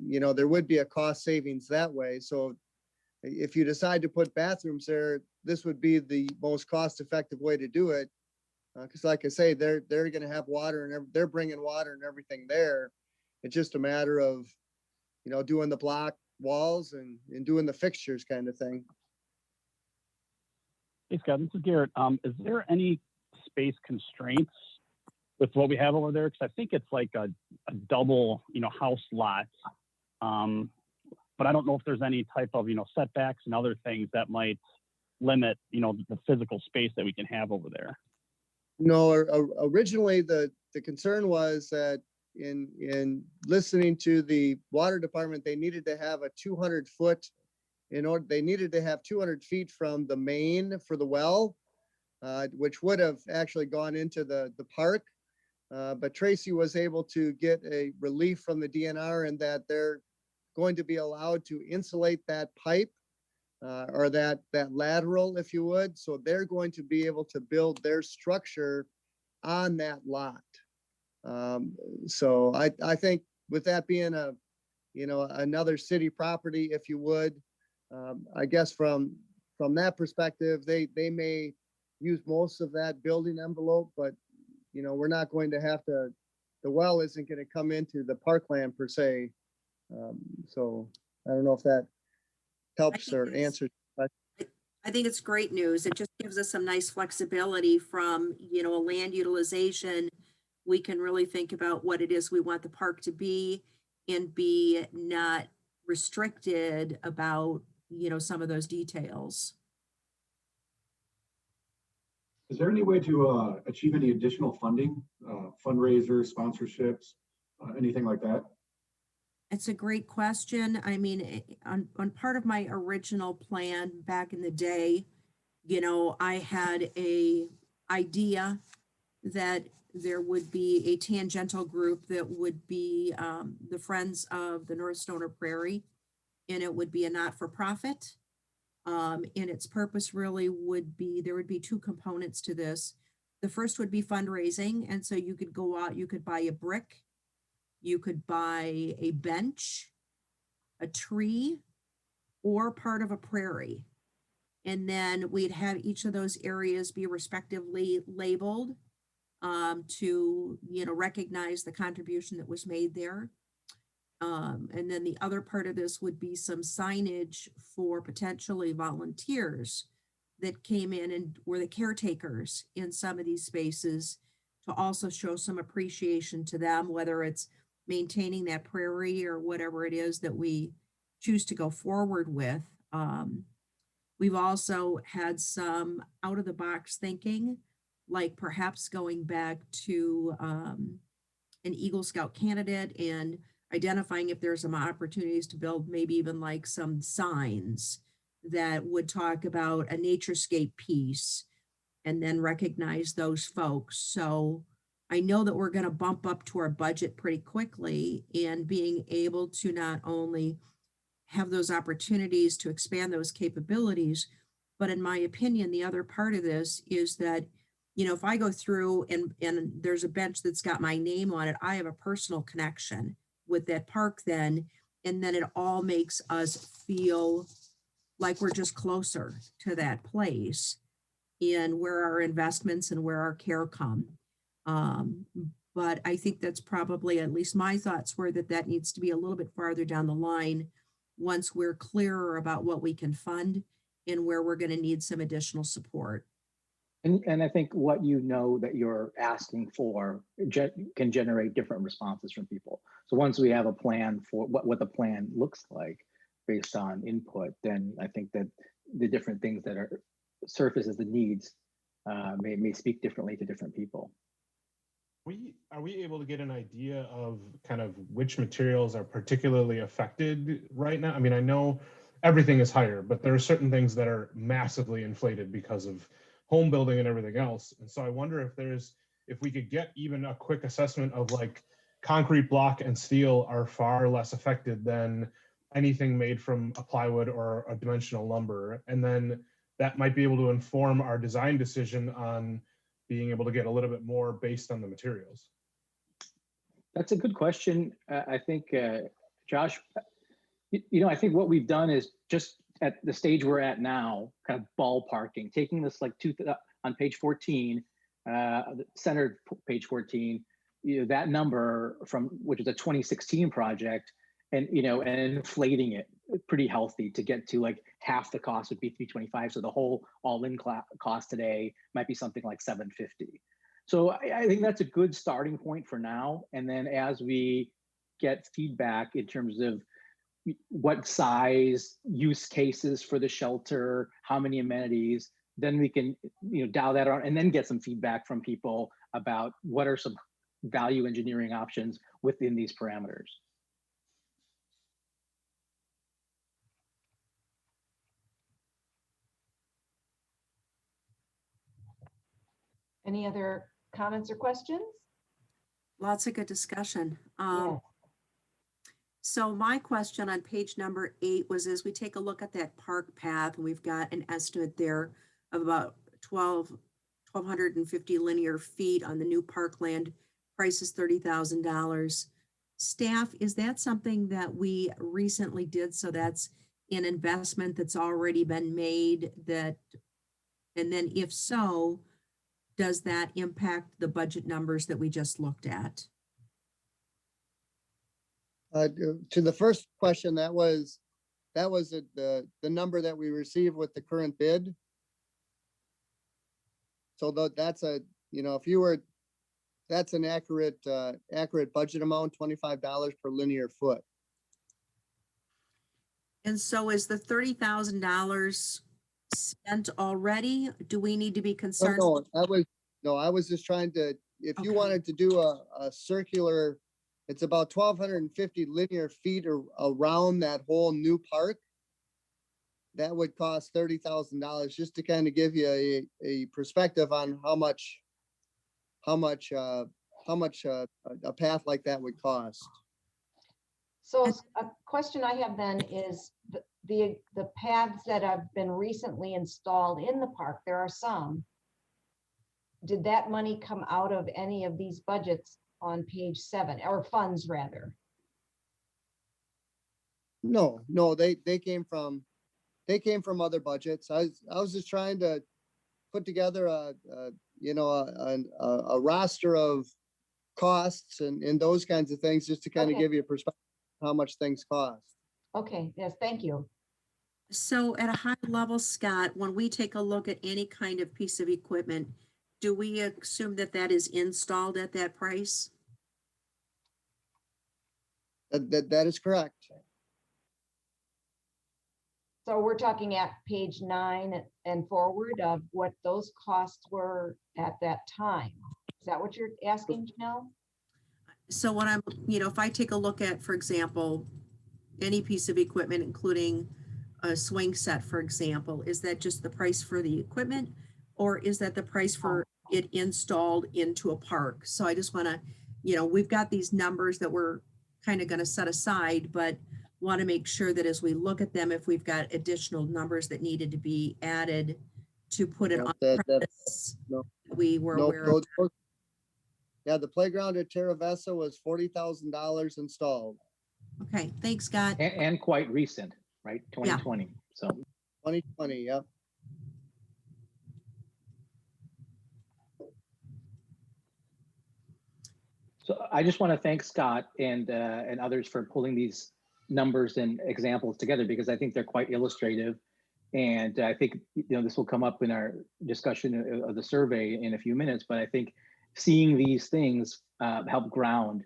you know, there would be a cost savings that way. So if you decide to put bathrooms there, this would be the most cost effective way to do it. Because like I say, they're going to have water and they're bringing water and everything there. It's just a matter of, you know, doing the block walls and doing the fixtures kind of thing. Hey Scott, this is Garrett. Is there any space constraints with what we have over there? Because I think it's like a double, you know, house lot. But I don't know if there's any type of, you know, setbacks and other things that might limit, you know, the physical space that we can have over there. No, originally the concern was that in listening to the water department, they needed to have a 200-foot, they needed to have 200 feet from the main for the well, which would have actually gone into the park. But Tracy was able to get a relief from the DNR in that they're going to be allowed to insulate that pipe or that lateral, if you would. So they're going to be able to build their structure on that lot. So I think with that being a, you know, another city property, if you would, I guess from that perspective, they may use most of that building envelope, but you know, we're not going to have to, the well isn't going to come into the parkland per se. So I don't know if that helps or answers. I think it's great news. It just gives us some nice flexibility from, you know, a land utilization. We can really think about what it is we want the park to be and be not restricted about, you know, some of those details. Is there any way to achieve any additional funding, fundraisers, sponsorships, anything like that? It's a great question. I mean, on part of my original plan back in the day, you know, I had a idea that there would be a tangential group that would be the Friends of the North Stoner Prairie, and it would be a not-for-profit. And its purpose really would be, there would be 2 components to this. The first would be fundraising, and so you could go out, you could buy a brick, you could buy a bench, a tree, or part of a prairie. And then we'd have each of those areas be respectively labeled to, you know, recognize the contribution that was made there. And then the other part of this would be some signage for potentially volunteers that came in and were the caretakers in some of these spaces to also show some appreciation to them, whether it's maintaining that prairie or whatever it is that we choose to go forward with. We've also had some out of the box thinking, like perhaps going back to an Eagle Scout candidate and identifying if there's some opportunities to build maybe even like some signs that would talk about a naturescape piece and then recognize those folks. So I know that we're going to bump up to our budget pretty quickly, and being able to not only have those opportunities to expand those capabilities. But in my opinion, the other part of this is that, you know, if I go through and there's a bench that's got my name on it, I have a personal connection with that park then, and then it all makes us feel like we're just closer to that place and where our investments and where our care come. But I think that's probably, at least my thoughts were that needs to be a little bit farther down the line once we're clearer about what we can fund and where we're going to need some additional support. And I think what you know that you're asking for can generate different responses from people. So once we have a plan for what the plan looks like based on input, then I think that the different things that are surface as the needs may speak differently to different people. Are we able to get an idea of kind of which materials are particularly affected right now? I mean, I know everything is higher, but there are certain things that are massively inflated because of home building and everything else. And so I wonder if we could get even a quick assessment of like concrete block and steel are far less affected than anything made from a plywood or a dimensional lumber. And then that might be able to inform our design decision on being able to get a little bit more based on the materials. That's a good question. I think, Josh, you know, I think what we've done is just at the stage we're at now, kind of ballparking, taking this like on page 14, centered page 14, you know, that number from, which is a 2016 project, and, you know, and inflating it pretty healthy to get to like half the cost would be 325. So the whole all-in cost today might be something like 750. So I think that's a good starting point for now. And then as we get feedback in terms of what size, use cases for the shelter, how many amenities, then we can, you know, dial that on and then get some feedback from people about what are some value engineering options within these parameters. Any other comments or questions? Lots of good discussion. Yeah. So my question on page number 8 was, as we take a look at that park path, and we've got an estimate there of about 1,250 linear feet on the new parkland, price is $30,000. Staff, is that something that we recently did? So that's an investment that's already been made and then if so, does that impact the budget numbers that we just looked at? To the first question, that was the number that we received with the current bid. So that's a, you know, that's an accurate budget amount, $25 per linear foot. And so is the $30,000 spent already? Do we need to be concerned? No, I was just trying to, if you wanted to do a circular, it's about 1,250 linear feet around that whole new park. That would cost $30,000, just to kind of give you a perspective on how much a path like that would cost. So a question I have then is the paths that have been recently installed in the park, there are some. Did that money come out of any of these budgets on page 7, or funds rather? No, they came from other budgets. I was just trying to put together a roster of costs and those kinds of things, just to kind of give you a perspective of how much things cost. Okay, yes, thank you. So at a high level, Scott, when we take a look at any kind of piece of equipment, do we assume that is installed at that price? That is correct. So we're talking at page 9 and forward of what those costs were at that time. Is that what you're asking, Janelle? So when I'm, if I take a look at, for example, any piece of equipment, including a swing set, for example, is that just the price for the equipment, or is that the price for it installed into a park? So I just want to, we've got these numbers that we're kind of going to set aside, but want to make sure that as we look at them, if we've got additional numbers that needed to be added to put it No, on that- premise, no, we were no, aware of. yeah, the playground at Terra Vesta was $40,000 installed. Okay, thanks, Scott. And quite recent, right? 2020. So 2020, yep. So I just want to thank Scott and others for pulling these numbers and examples together, because I think they're quite illustrative. And I think, this will come up in our discussion of the survey in a few minutes, but I think seeing these things help ground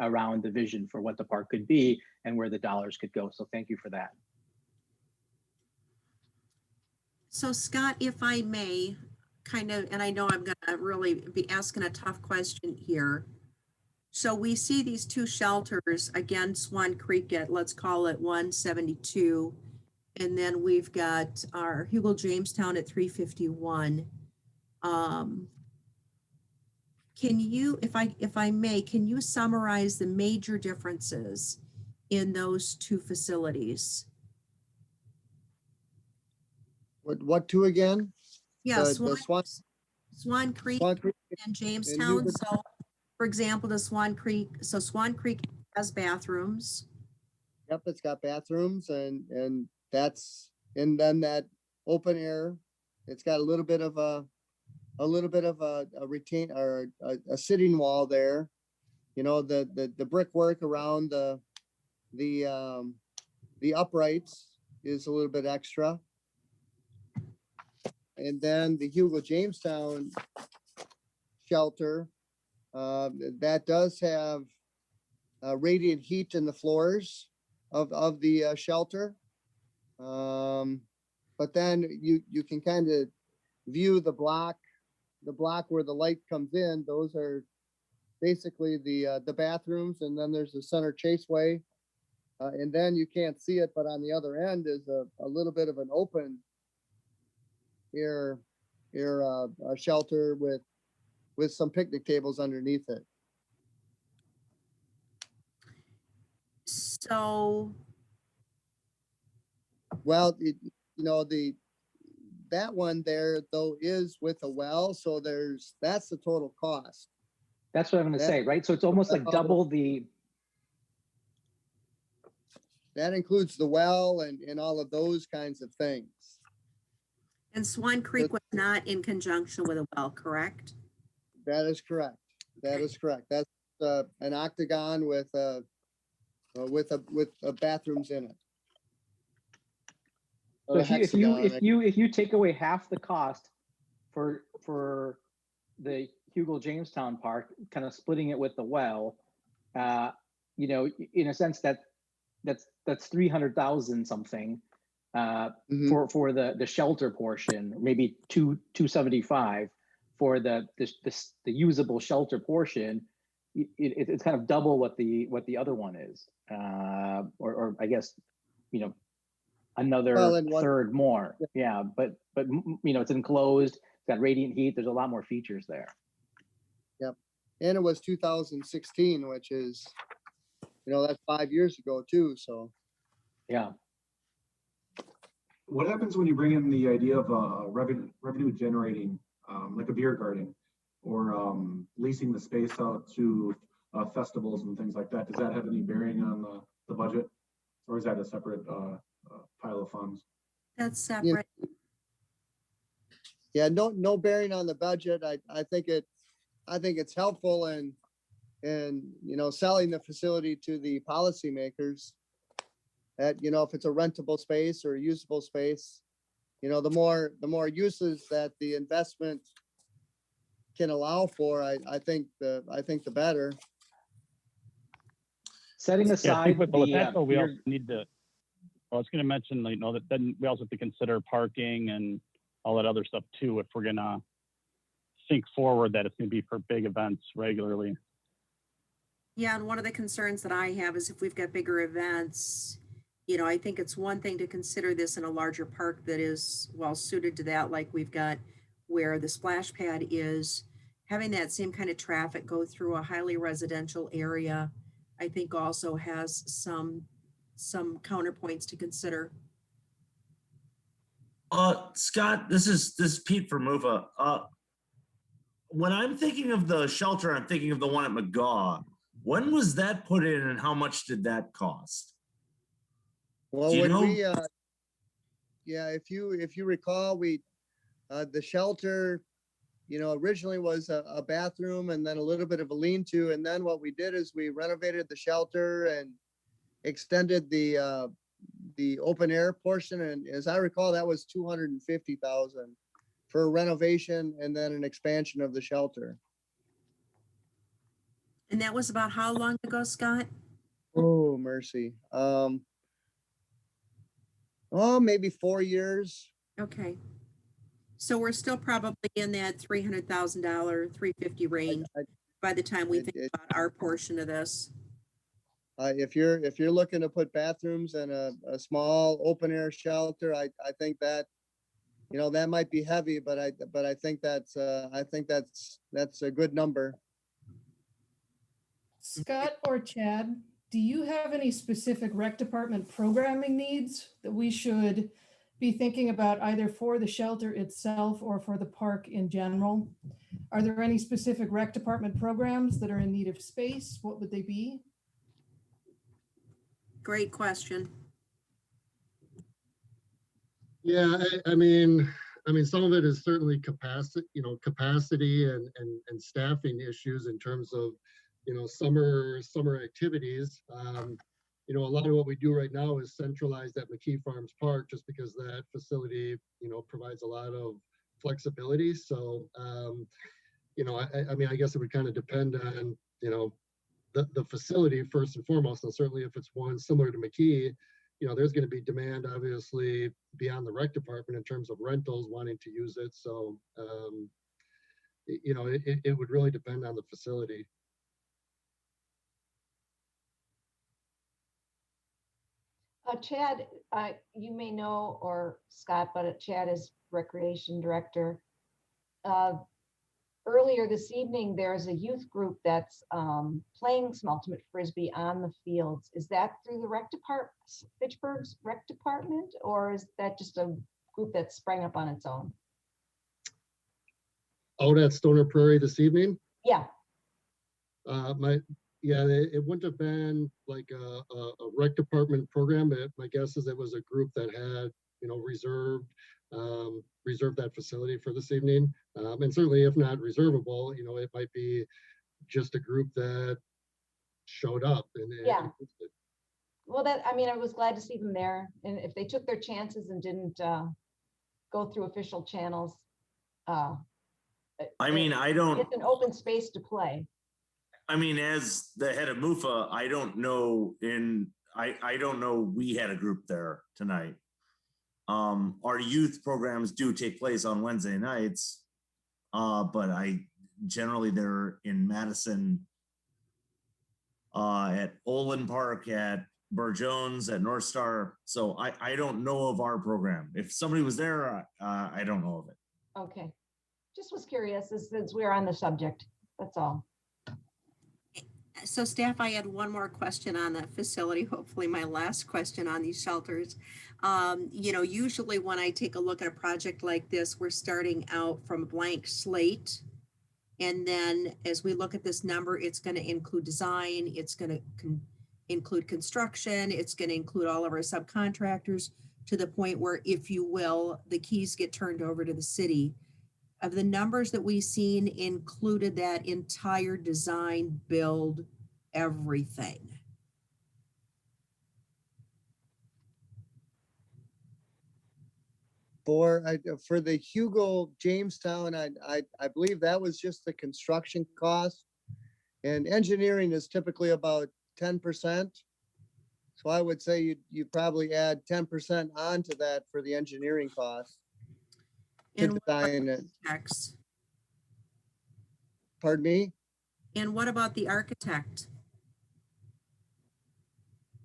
around the vision for what the park could be and where the dollars could go. So thank you for that. So Scott, if I may, kind of, and I know I'm gonna really be asking a tough question here. So we see these two shelters, again, Swan Creek at, let's call it 172. And then we've got our Hugo Jamestown at 351. Can you, if I may, can you summarize the major differences in those two facilities? What two again? Yeah, The Swan Creek Swan Creek and Jamestown. Hugo- So, for example, the Swan Creek, so Swan Creek has bathrooms. Yep, it's got bathrooms and that's, and then that open air, it's got a little bit of a retain or a sitting wall there. The brickwork around the uprights is a little bit extra. And then the Hugo Jamestown shelter, that does have radiant heat in the floors of the shelter. But then you can kind of view the block where the light comes in. Those are basically the bathrooms, and then there's the center chaseway. And then you can't see it, but on the other end is a little bit of an open air shelter with some picnic tables underneath it. So, Well, that one there though is with a well, so that's the total cost. That's what I'm going to say, right? So it's almost like double the. That includes the well and all of those kinds of things. and Swan Creek was not in conjunction with a well, correct? That is correct. That is correct. That's an octagon with bathrooms in it. So Or a if you hexagon. if you take away half the cost for the Hugo Jamestown Park, kind of splitting it with the well, in a sense that's 300,000 something Mhm. for the shelter portion, maybe 275 for the usable shelter portion. It's kind of double what the other one is, or I guess another third more. Yeah, but it's enclosed, it's got radiant heat, there's a lot more features there. Yep. And it was 2016, which is, that's 5 years ago too, so. Yeah. What happens when you bring in the idea of revenue generating, like a beer garden, or leasing the space out to festivals and things like that? Does that have any bearing on the budget, or is that a separate pile of funds? That's separate. Yeah, no bearing on the budget. I think it's helpful in selling the facility to the policymakers. That if it's a rentable space or a usable space, the more uses that the investment can allow for, I think the better. Setting Yeah, I aside think with that, though, we beer- also need to, I was going to mention, that then we also have to consider parking and all that other stuff too, if we're going to think forward that it's going to be for big events regularly. Yeah, and one of the concerns that I have is if we've got bigger events, I think it's one thing to consider this in a larger park that is well suited to that, like we've got where the splash pad is. Having that same kind of traffic go through a highly residential area, I think also has some some counterpoints to consider. Scott, this is Pete from MUFA. When I'm thinking of the shelter, I'm thinking of the one at McGaw. When was that put in and how much did that cost? Well, Do you when know? we, yeah, if you recall, the shelter, originally was a bathroom and then a little bit of a lean-to. And then what we did is we renovated the shelter and extended the open air portion. And as I recall, that was 250,000 for a renovation and then an expansion of the shelter. And that was about how long ago, Scott? Oh, mercy. Maybe 4 years. Okay. So we're still probably in that $300,000, $350 range by the time we think about our portion of this. If you're looking to put bathrooms and a small open air shelter, I think that, that might be heavy, but I think that's a good number. Scott or Chad, do you have any specific rec department programming needs that we should be thinking about either for the shelter itself or for the park in general? Are there any specific rec department programs that are in need of space? What would they be? Great question. Yeah, I mean, some of it is certainly capacity and staffing issues in terms of, summer activities. A lot of what we do right now is centralized at McKee Farms Park, just because that facility, provides a lot of flexibility. So, I guess it would kind of depend on, the facility first and foremost, and certainly if it's one similar to McKee, there's going to be demand obviously beyond the rec department in terms of rentals wanting to use it. So, it would really depend on the facility. Chad, you may know, or Scott, but Chad is Recreation Director. Earlier this evening, there's a youth group that's playing some ultimate frisbee on the fields. Is that through the rec department, Fitchburg's rec department, or is that just a group that sprang up on its own? Out at Stoner Prairie this evening? Yeah. It wouldn't have been like a rec department program. My guess is it was a group that had, reserved that facility for this evening. And certainly if not reservable, it might be just a group that showed up. Yeah. Well, I was glad to see them there. And if they took their chances and didn't go through official channels, It's an open space to play. As the head of MUFA, I don't know we had a group there tonight. Our youth programs do take place on Wednesday nights, but generally they're in Madison, at Olin Park, at Burr Jones, at North Star. So I don't know of our program. If somebody was there, I don't know of it. Okay. Just was curious since we're on the subject. That's all. So staff, I had one more question on the facility, hopefully my last question on these shelters. Usually when I take a look at a project like this, we're starting out from a blank slate. And then as we look at this number, it's going to include design, it's going to include construction, it's going to include all of our subcontractors to the point where, if you will, the keys get turned over to the city. Of the numbers that we've seen included that entire design, build, everything. For the Hugo Jamestown, I believe that was just the construction cost, and engineering is typically about 10%. So I would say you probably add 10% onto that for the engineering cost. And design it. Architects. Pardon me? And what about the architect?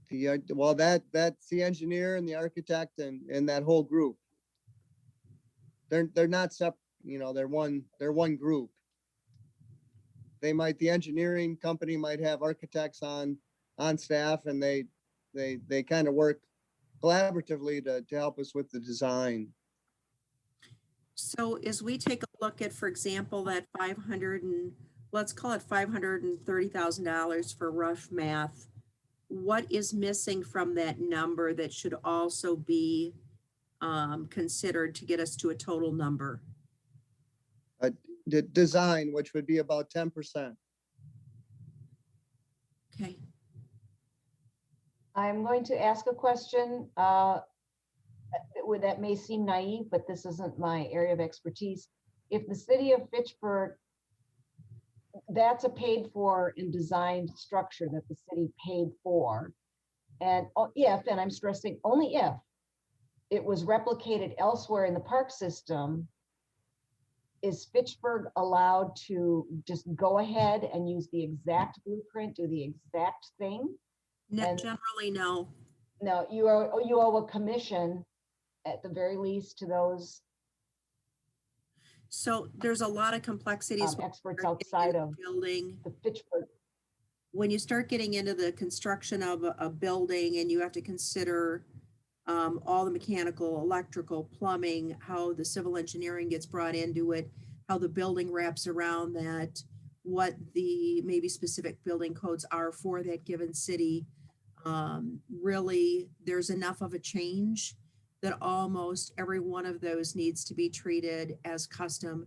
Well, that's the engineer and the architect and that whole group. They're not separate, they're one group. The engineering company might have architects on staff, and they they kind of work collaboratively to help us with the design. So as we take a look at, for example, that 500 and, let's call it $530,000 for rough math, what is missing from that number that should also be considered to get us to a total number? The design, which would be about 10%. Okay. I'm going to ask a question. That may seem naive, but this isn't my area of expertise. If the city of Fitchburg, that's a paid for and designed structure that the city paid for. And if, and I'm stressing only if, it was replicated elsewhere in the park system, is Fitchburg allowed to just go ahead and use the exact blueprint, do the exact thing? And Generally, no. no, you owe a commission at the very least to those So there's a lot of complexities. when experts you start getting outside into of building. the Fitchburg. When you start getting into the construction of a building and you have to consider all the mechanical, electrical, plumbing, how the civil engineering gets brought into it, how the building wraps around that, what the maybe specific building codes are for that given city. Really, there's enough of a change that almost every one of those needs to be treated as custom.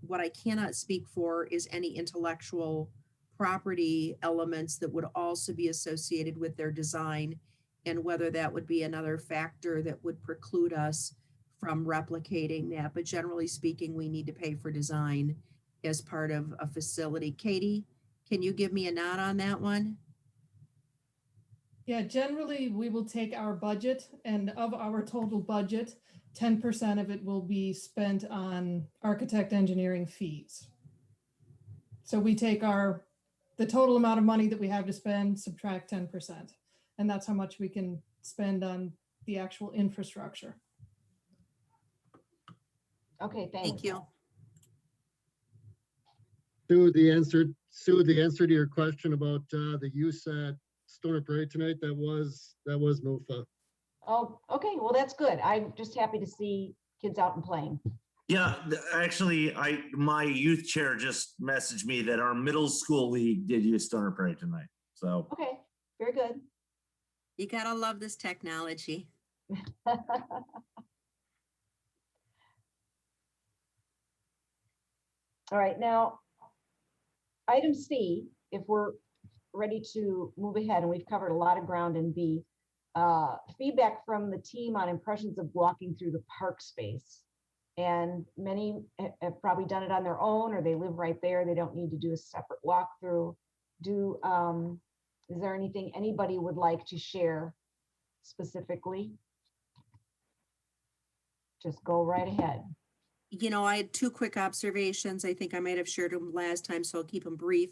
What I cannot speak for is any intellectual property elements that would also be associated with their design, and whether that would be another factor that would preclude us from replicating that. But generally speaking, we need to pay for design as part of a facility. Katie, can you give me a nod on that one? Yeah, generally, we will take our budget, and of our total budget, 10% of it will be spent on architect engineering fees. So we take the total amount of money that we have to spend, subtract 10%. And that's how much we can spend on the actual infrastructure. Okay, thanks. Thank you. Sue, the answer to your question about the use at Stoner Prairie tonight, that was MUFA. Oh, okay, well, that's good. I'm just happy to see kids out and playing. Yeah, actually, my youth chair just messaged me that our middle school league did use Stoner Prairie tonight. So Okay, very good. You gotta love this technology. All right, now, item C, if we're ready to move ahead, and we've covered a lot of ground in B, feedback from the team on impressions of walking through the park space. And many have probably done it on their own, or they live right there. They don't need to do a separate walkthrough. Is there anything anybody would like to share specifically? Just go right ahead. You know, I had two quick observations. I think I might have shared them last time, so I'll keep them brief.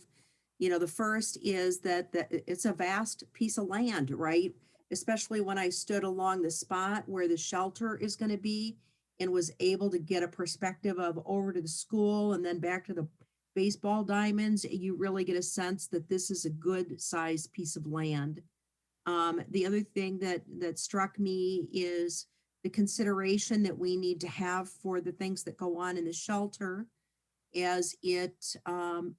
You know, the first is that it's a vast piece of land, right? Especially when I stood along the spot where the shelter is going to be and was able to get a perspective of over to the school and then back to the baseball diamonds. You really get a sense that this is a good sized piece of land. The other thing that struck me is the consideration that we need to have for the things that go on in the shelter as it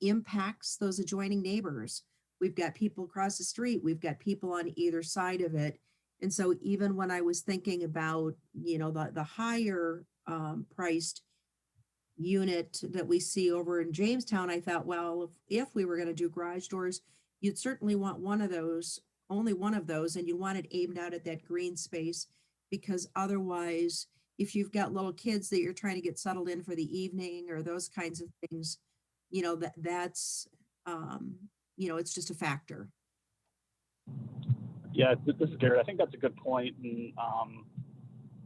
impacts those adjoining neighbors. We've got people across the street, we've got people on either side of it. And so even when I was thinking about, you know, the higher priced unit that we see over in Jamestown, I thought, well, if we were going to do garage doors, you'd certainly want one of those, only one of those, and you want it aimed out at that green space, because otherwise, if you've got little kids that you're trying to get settled in for the evening or those kinds of things, you know, that's, you know, it's just a factor. Yeah, this is Garrett. I think that's a good point. And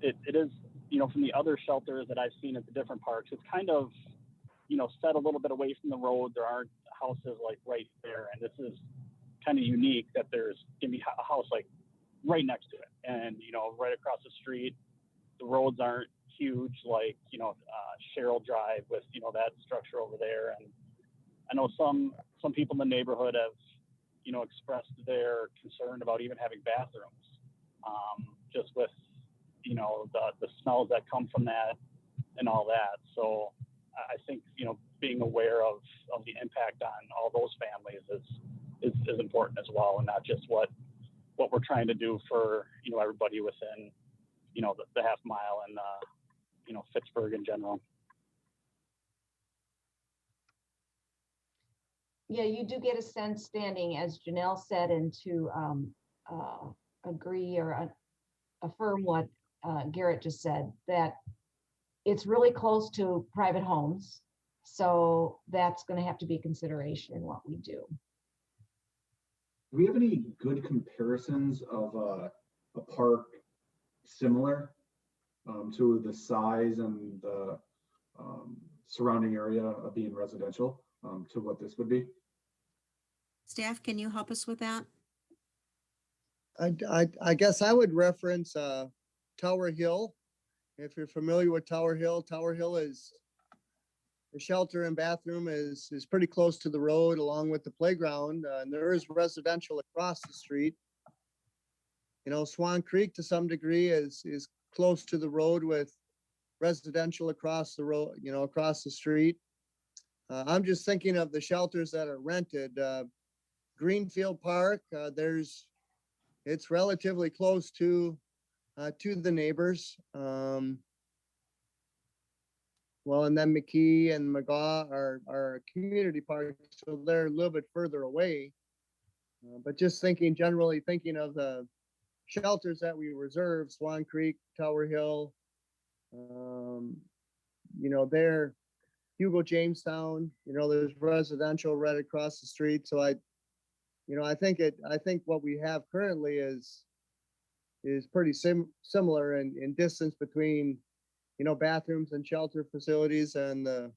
it is, you know, from the other shelters that I've seen at the different parks, it's kind of, you know, set a little bit away from the road. There aren't houses like right there. And this is kind of unique that there's going to be a house like right next to it. And, you know, right across the street, the roads aren't huge like, you know, Sherrill Drive with, you know, that structure over there. And I know some people in the neighborhood have, expressed their concern about even having bathrooms, just with, the smells that come from that and all that. So I think, being aware of the impact on all those families is important as well, and not just what we're trying to do for, everybody within, the half mile and, Fitchburg in general. Yeah, you do get a sense standing, as Janelle said, and to agree or affirm what Garrett just said, that it's really close to private homes. So that's going to have to be a consideration in what we do. Do we have any good comparisons of a park similar to the size and the surrounding area of being residential to what this would be? Staff, can you help us with that? I guess I would reference Tower Hill. If you're familiar with Tower Hill is the shelter and bathroom is pretty close to the road along with the playground. And there is residential across the street. Swan Creek to some degree is close to the road with residential across the road, across the street. I'm just thinking of the shelters that are rented. Greenfield Park, it's relatively close to the neighbors. And then McKee and McGaw are community parks, so they're a little bit further away. But just generally thinking of the shelters that we reserve, Swan Creek, Tower Hill, there, Hugo Jamestown, there's residential right across the street. So I think what we have currently is pretty similar in distance between, bathrooms and shelter facilities and the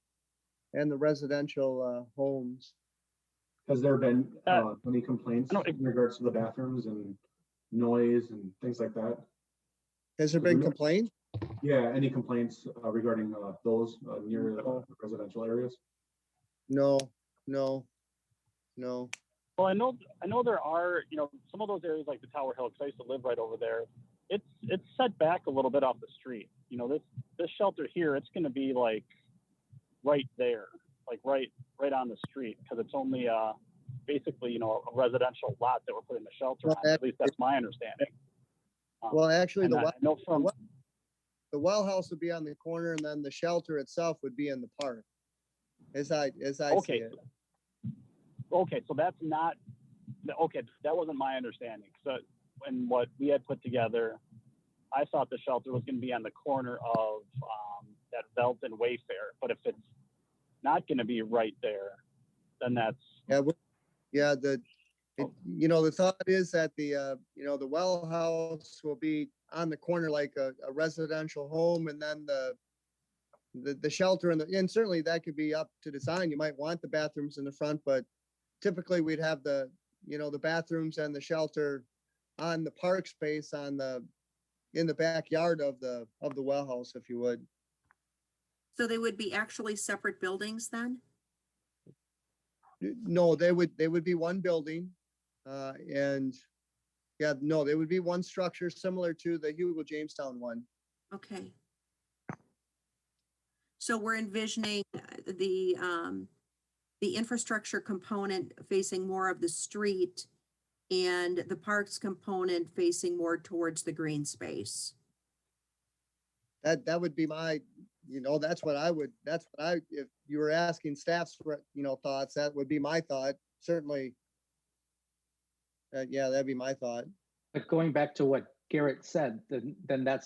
residential homes. Has there been any complaints in regards to the bathrooms and noise and things like that? Has there been complaints? Yeah, any complaints regarding those near the residential areas? No. Well, I know there are, some of those areas like the Tower Hill, because I used to live right over there. It's set back a little bit off the street. This shelter here, it's going to be like right there, like right on the street, because it's only basically a residential lot that we're putting the shelter on. At least that's my understanding. Well, actually, I know from the well house would be on the corner, and then the shelter itself would be in the park, as I see it. Okay, so that's not okay. That wasn't my understanding. So, when what we had put together, I thought the shelter was going to be on the corner of that Velt and Wayfair. But if it's not going to be right there, then that's the thought is that the well house will be on the corner like a residential home, and then the shelter and certainly that could be up to design. You might want the bathrooms in the front, but typically we'd have the bathrooms and the shelter on the park space in the backyard of the well house, if you would. So they would be actually separate buildings then? No, they would be one building. They would be one structure similar to the Hugo Jamestown one. Okay. So we're envisioning the infrastructure component facing more of the street and the parks component facing more towards the green space. That would be my, if you were asking staff's, thoughts, that would be my thought. Certainly. That'd be my thought. But going back to what Garrett said, then that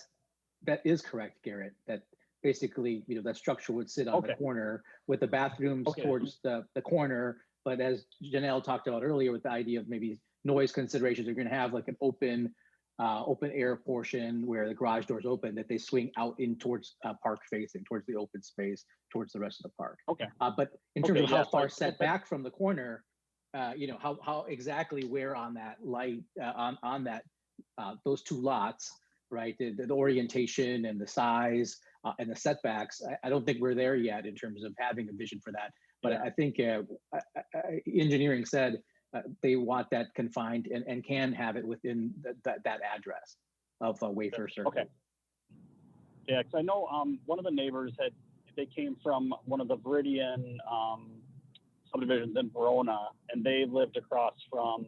is correct, Garrett, that basically, that structure would sit on the corner with the bathrooms towards the corner. But as Janelle talked about earlier, with the idea of maybe noise considerations, you're going to have like an open air portion where the garage doors open, that they swing out in towards park facing, towards the open space, towards the rest of the park. Okay. But in terms of how far set back from the corner, how exactly where on that light, on that, those two lots, right? The orientation and the size and the setbacks, I don't think we're there yet in terms of having a vision for that. But I think engineering said, they want that confined and can have it within that address of Wayfair Circle. Okay. Yeah, because I know one of the neighbors they came from one of the Viridian subdivisions in Verona, and they lived across from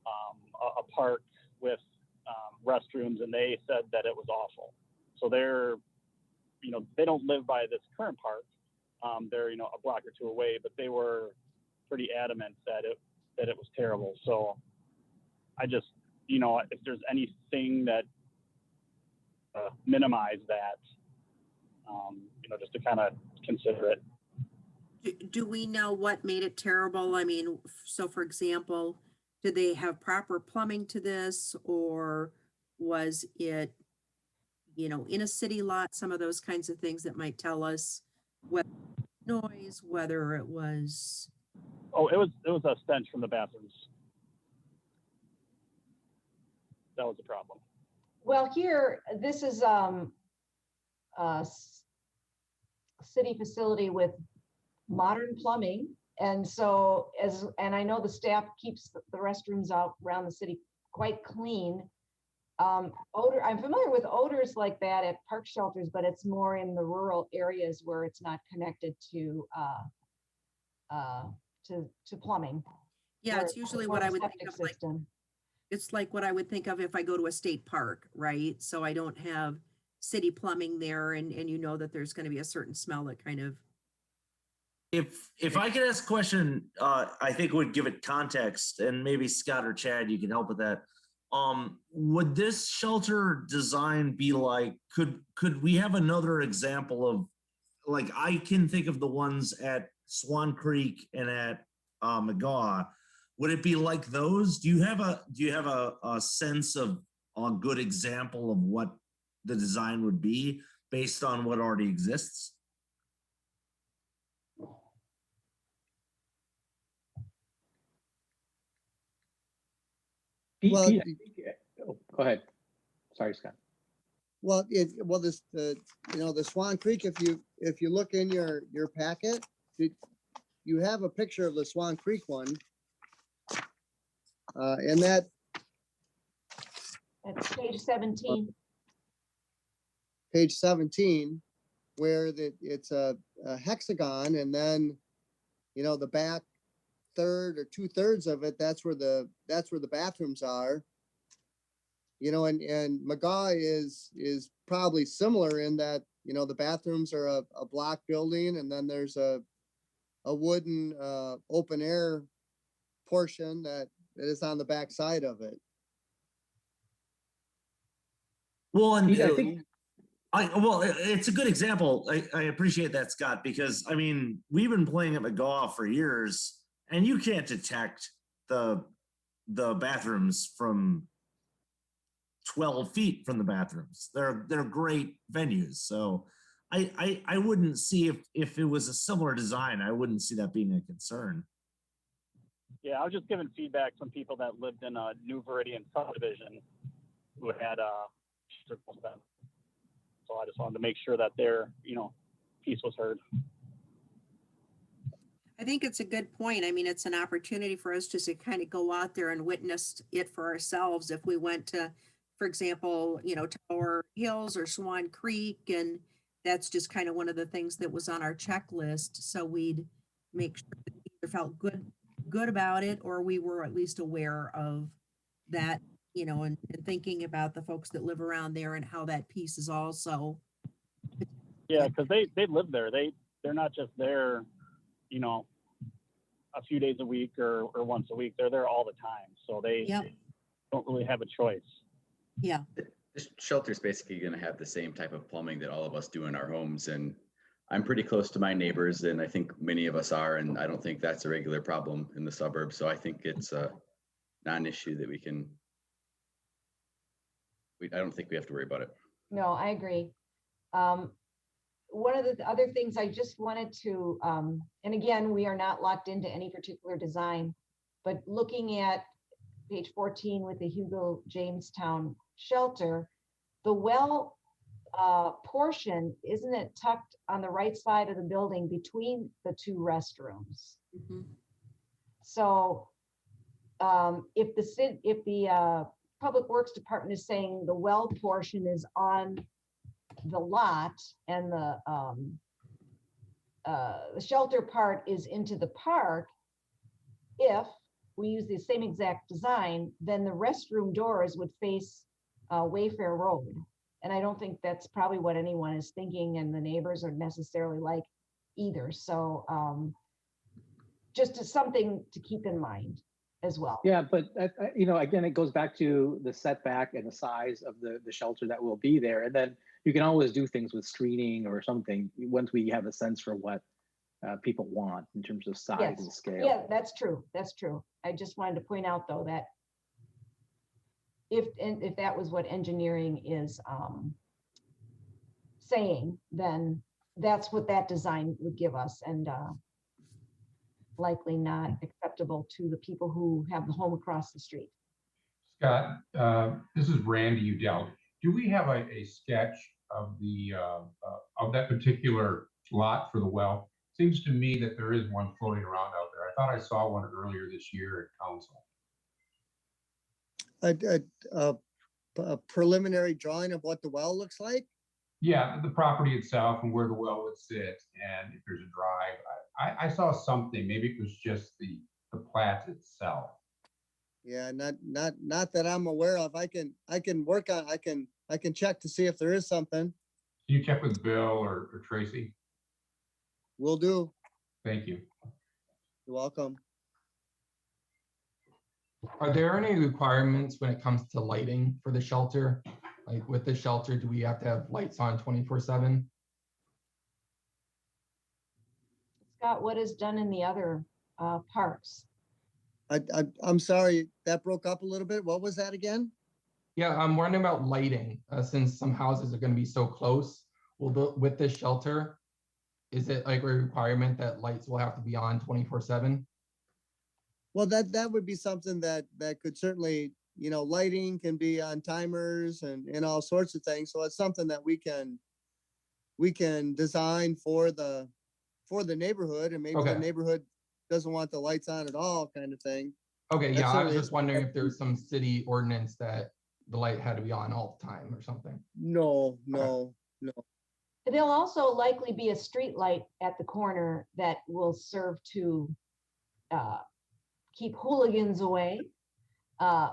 a park with restrooms, and they said that it was awful. So they don't live by this current park. They're a block or two away, but they were pretty adamant that it was terrible. So I just if there's anything that minimize that, just to kind of consider it. Do we know what made it terrible? I mean, so for example, did they have proper plumbing to this, or was it, in a city lot, some of those kinds of things that might tell us what noise, whether it was. Oh, it was a stench from the bathrooms. That was the problem. Well, here, this is a city facility with modern plumbing. And so and I know the staff keeps the restrooms out around the city quite clean. I'm familiar with odors like that at park shelters, but it's more in the rural areas where it's not connected to plumbing. Yeah, it's usually what I would think of, like, it's like what I would think of if I go to a state park, right? So I don't have city plumbing there, and that there's going to be a certain smell that kind of. If I could ask a question, I think it would give it context, and maybe Scott or Chad, you can help with that. Would this shelter design be like, could we have another example of, like, I can think of the ones at Swan Creek and at McGaw. Would it be like those? Do you have a sense of a good example of what the design would be based on what already exists? Well, Pete, go ahead. Sorry, Scott. Well, the Swan Creek, if you look in your packet, you have a picture of the Swan Creek one. And that's page 17. Page 17, where it's a hexagon, and then the back third or 2/3 of it, that's where the bathrooms are. And McGaw is probably similar in that the bathrooms are a block building, and then there's a wooden open air portion that is on the back side of it. Well, and Pete, I think it's a good example. I appreciate that, Scott, because I mean, we've been playing at McGaw for years, and you can't detect the bathrooms from 12 feet from the bathrooms. They're great venues. So I wouldn't see if it was a similar design, I wouldn't see that being a concern. Yeah, I was just giving feedback from people that lived in a New Viridian subdivision who had circle fence. So I just wanted to make sure that their piece was heard. I think it's a good point. I mean, it's an opportunity for us just to kind of go out there and witness it for ourselves. If we went to, for example, Tower Hills or Swan Creek, and that's just kind of one of the things that was on our checklist. So we'd make sure that we either felt good about it, or we were at least aware of that, and thinking about the folks that live around there and how that piece is also. Yeah, because they live there. They're not just there, a few days a week or once a week. They're there all the time. So they don't really have a choice. Yeah. This shelter is basically going to have the same type of plumbing that all of us do in our homes. And I'm pretty close to my neighbors, and I think many of us are, and I don't think that's a regular problem in the suburbs. So I think it's not an issue that I don't think we have to worry about it. No, I agree. One of the other things I just wanted to, and again, we are not locked into any particular design, but looking at page 14 with the Hugo Jamestown shelter, the well portion, isn't it tucked on the right side of the building between the two restrooms? Mm-hmm. So if the Public Works Department is saying the well portion is on the lot and the shelter part is into the park, if we use the same exact design, then the restroom doors would face Wayfair Road. And I don't think that's probably what anyone is thinking, and the neighbors are necessarily like either. So just as something to keep in mind as well. Yeah, but you know, again, it goes back to the setback and the size of the shelter that will be there. And then you can always do things with screening or something once we have a sense for what people want in terms of size Yes. and scale. Yeah, that's true. That's true. I just wanted to point out though that if that was what engineering is saying, then that's what that design would give us, and likely not acceptable to the people who have the home across the street. Scott, this is Randy Udell. Do we have a sketch of the of that particular lot for the well? Seems to me that there is one floating around out there. I thought I saw one earlier this year at council. A preliminary drawing of what the well looks like? Yeah, the property itself and where the well would sit, and if there's a drive. I saw something. Maybe it was just the plat itself. Yeah, not that I'm aware of. I can work on, I can check to see if there is something. Can you check with Bill or Tracy? Will do. Thank you. You're welcome. Are there any requirements when it comes to lighting for the shelter? Like with the shelter, do we have to have lights on 24/7? Scott, what is done in the other parks? I'm sorry, that broke up a little bit. What was that again? Yeah, I'm wondering about lighting, since some houses are going to be so close. With this shelter, is it like a requirement that lights will have to be on 24/7? Well, that would be something that could certainly, you know, lighting can be on timers and all sorts of things. So it's something that we can design for the neighborhood, and maybe the neighborhood doesn't want the lights on at all, kind of thing. Okay, yeah, I was just wondering if there's some city ordinance that the light had to be on all the time or something. No. There'll also likely be a street light at the corner that will serve to keep hooligans away,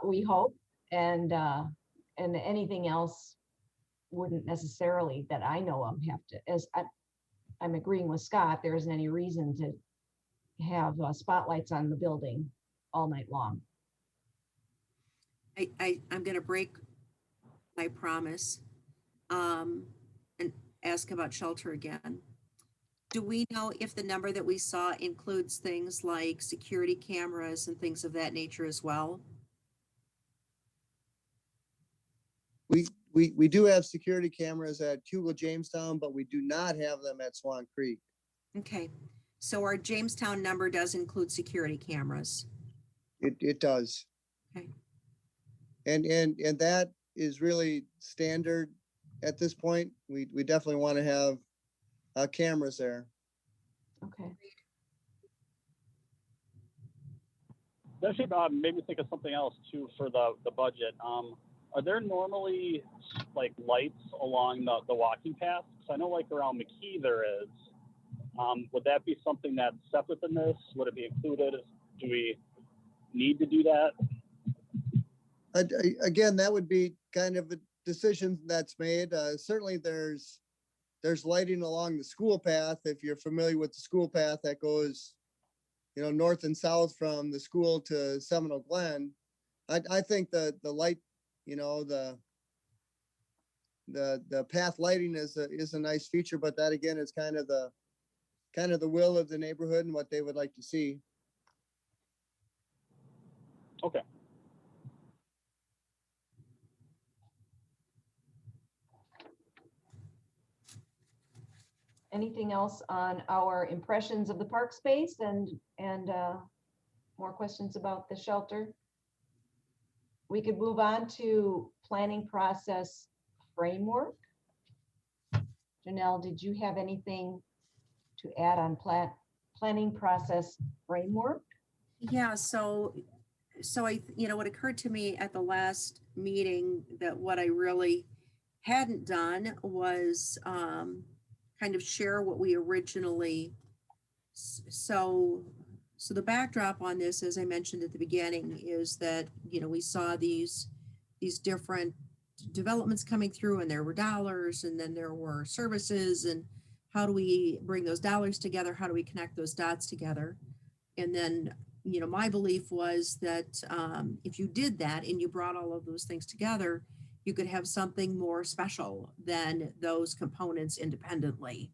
we hope, and anything else wouldn't necessarily, that I know of, have to, as I'm agreeing with Scott, there isn't any reason to have spotlights on the building all night long. I'm gonna break my promise and ask about shelter again. Do we know if the number that we saw includes things like security cameras and things of that nature as well? We do have security cameras at Jamestown, but we do not have them at Swan Creek. Okay, so our Jamestown number does include security cameras. It does. Okay. And that is really standard at this point. We definitely want to have cameras there. Okay. That actually made me think of something else too for the budget. Are there normally like lights along the walking paths? Because I know like around McKee there is. Would that be something that's separate than this? Would it be included? Do we need to do that? Again, that would be kind of a decision that's made. Certainly there's lighting along the school path. If you're familiar with the school path that goes, you know, north and south from the school to Seminole Glen, I think the light, you know, the path lighting is a nice feature, but that again is kind of the will of the neighborhood and what they would like to see. Okay. Anything else on our impressions of the park space and more questions about the shelter? We could move on to planning process framework. Janelle, did you have anything to add on planning process framework? Yeah, so so what occurred to me at the last meeting that what I really hadn't done was kind of share what we originally, so the backdrop on this, as I mentioned at the beginning, is that, we saw these different developments coming through, and there were dollars, and then there were services, and how do we bring those dollars together? How do we connect those dots together? And then, my belief was that if you did that and you brought all of those things together, you could have something more special than those components independently.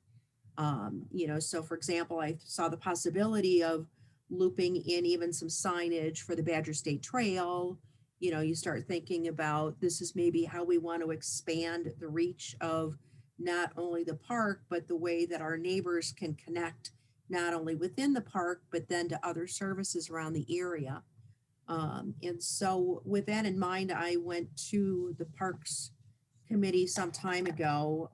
So for example, I saw the possibility of looping in even some signage for the Badger State Trail. You start thinking about, this is maybe how we want to expand the reach of not only the park, but the way that our neighbors can connect, not only within the park, but then to other services around the area. And so with that in mind, I went to the Parks Committee some time ago,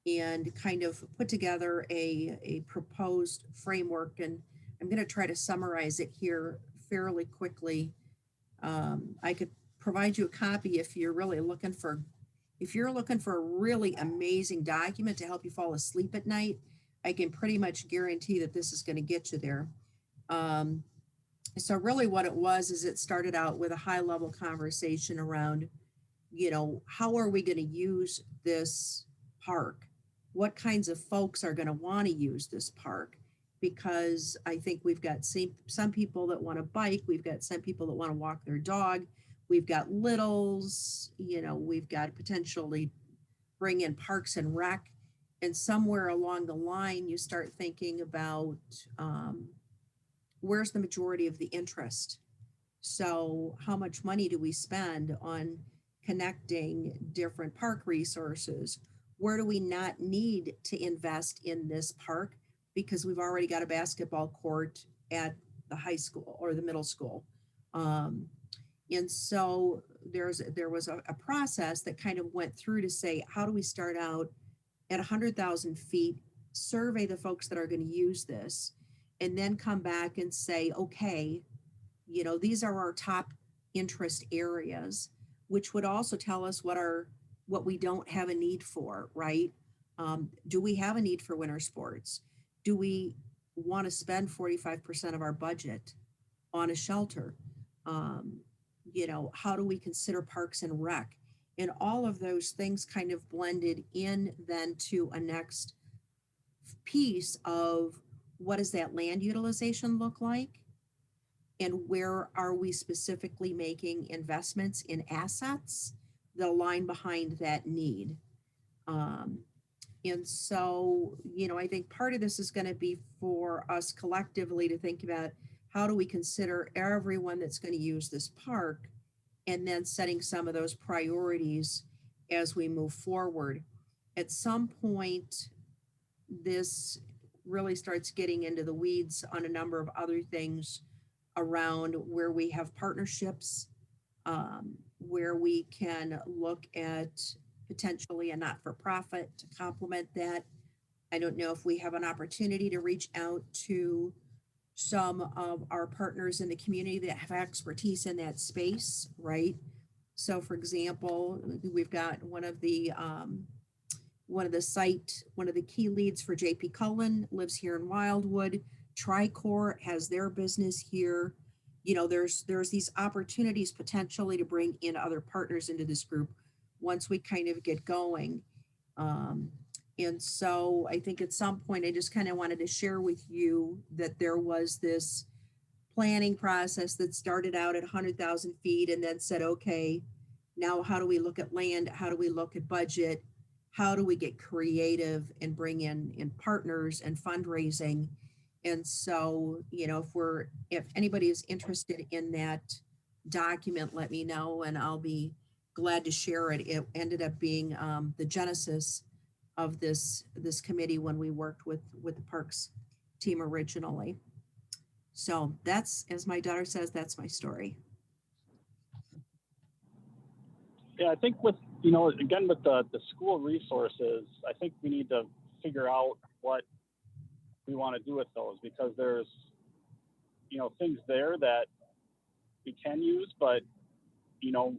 and kind of put together a proposed framework. And I'm going to try to summarize it here fairly quickly. I could provide you a copy if you're looking for a really amazing document to help you fall asleep at night. I can pretty much guarantee that this is going to get you there. So really what it was is it started out with a high level conversation around, how are we going to use this park? What kinds of folks are going to want to use this park? Because I think we've got some people that want to bike, we've got some people that want to walk their dog, we've got littles, we've got potentially bring in Parks and Rec, and somewhere along the line you start thinking about where's the majority of the interest. So how much money do we spend on connecting different park resources? Where do we not need to invest in this park because we've already got a basketball court at the high school or the middle school? And so there was a process that kind of went through to say, how do we start out at 100,000 feet, survey the folks that are going to use this, and then come back and say, okay, these are our top interest areas, which would also tell us what we don't have a need for, right? Do we have a need for winter sports? Do we want to spend 45% of our budget on a shelter? How do we consider Parks and Rec? And all of those things kind of blended in then to a next piece of, what does that land utilization look like? And where are we specifically making investments in assets that align behind that need? And so, I think part of this is going to be for us collectively to think about, how do we consider everyone that's going to use this park, and then setting some of those priorities as we move forward. At some point, this really starts getting into the weeds on a number of other things around where we have partnerships, where we can look at potentially a not-for-profit to complement that. I don't know if we have an opportunity to reach out to some of our partners in the community that have expertise in that space, right? So for example, we've got one of the key leads for JP Cullen lives here in Wildwood. Tricor has their business here. There's these opportunities potentially to bring in other partners into this group once we kind of get going. And so I think at some point, I just kind of wanted to share with you that there was this planning process that started out at 100,000 feet and then said, okay, now how do we look at land? How do we look at budget? How do we get creative and bring in partners and fundraising? And so, if anybody is interested in that document, let me know and I'll be glad to share it. It ended up being the genesis of this committee when we worked with the Parks team originally. So that's, as my daughter says, that's my story. Yeah, I think again, with the school resources, I think we need to figure out what we want to do with those, because there's, things there that we can use, but you know,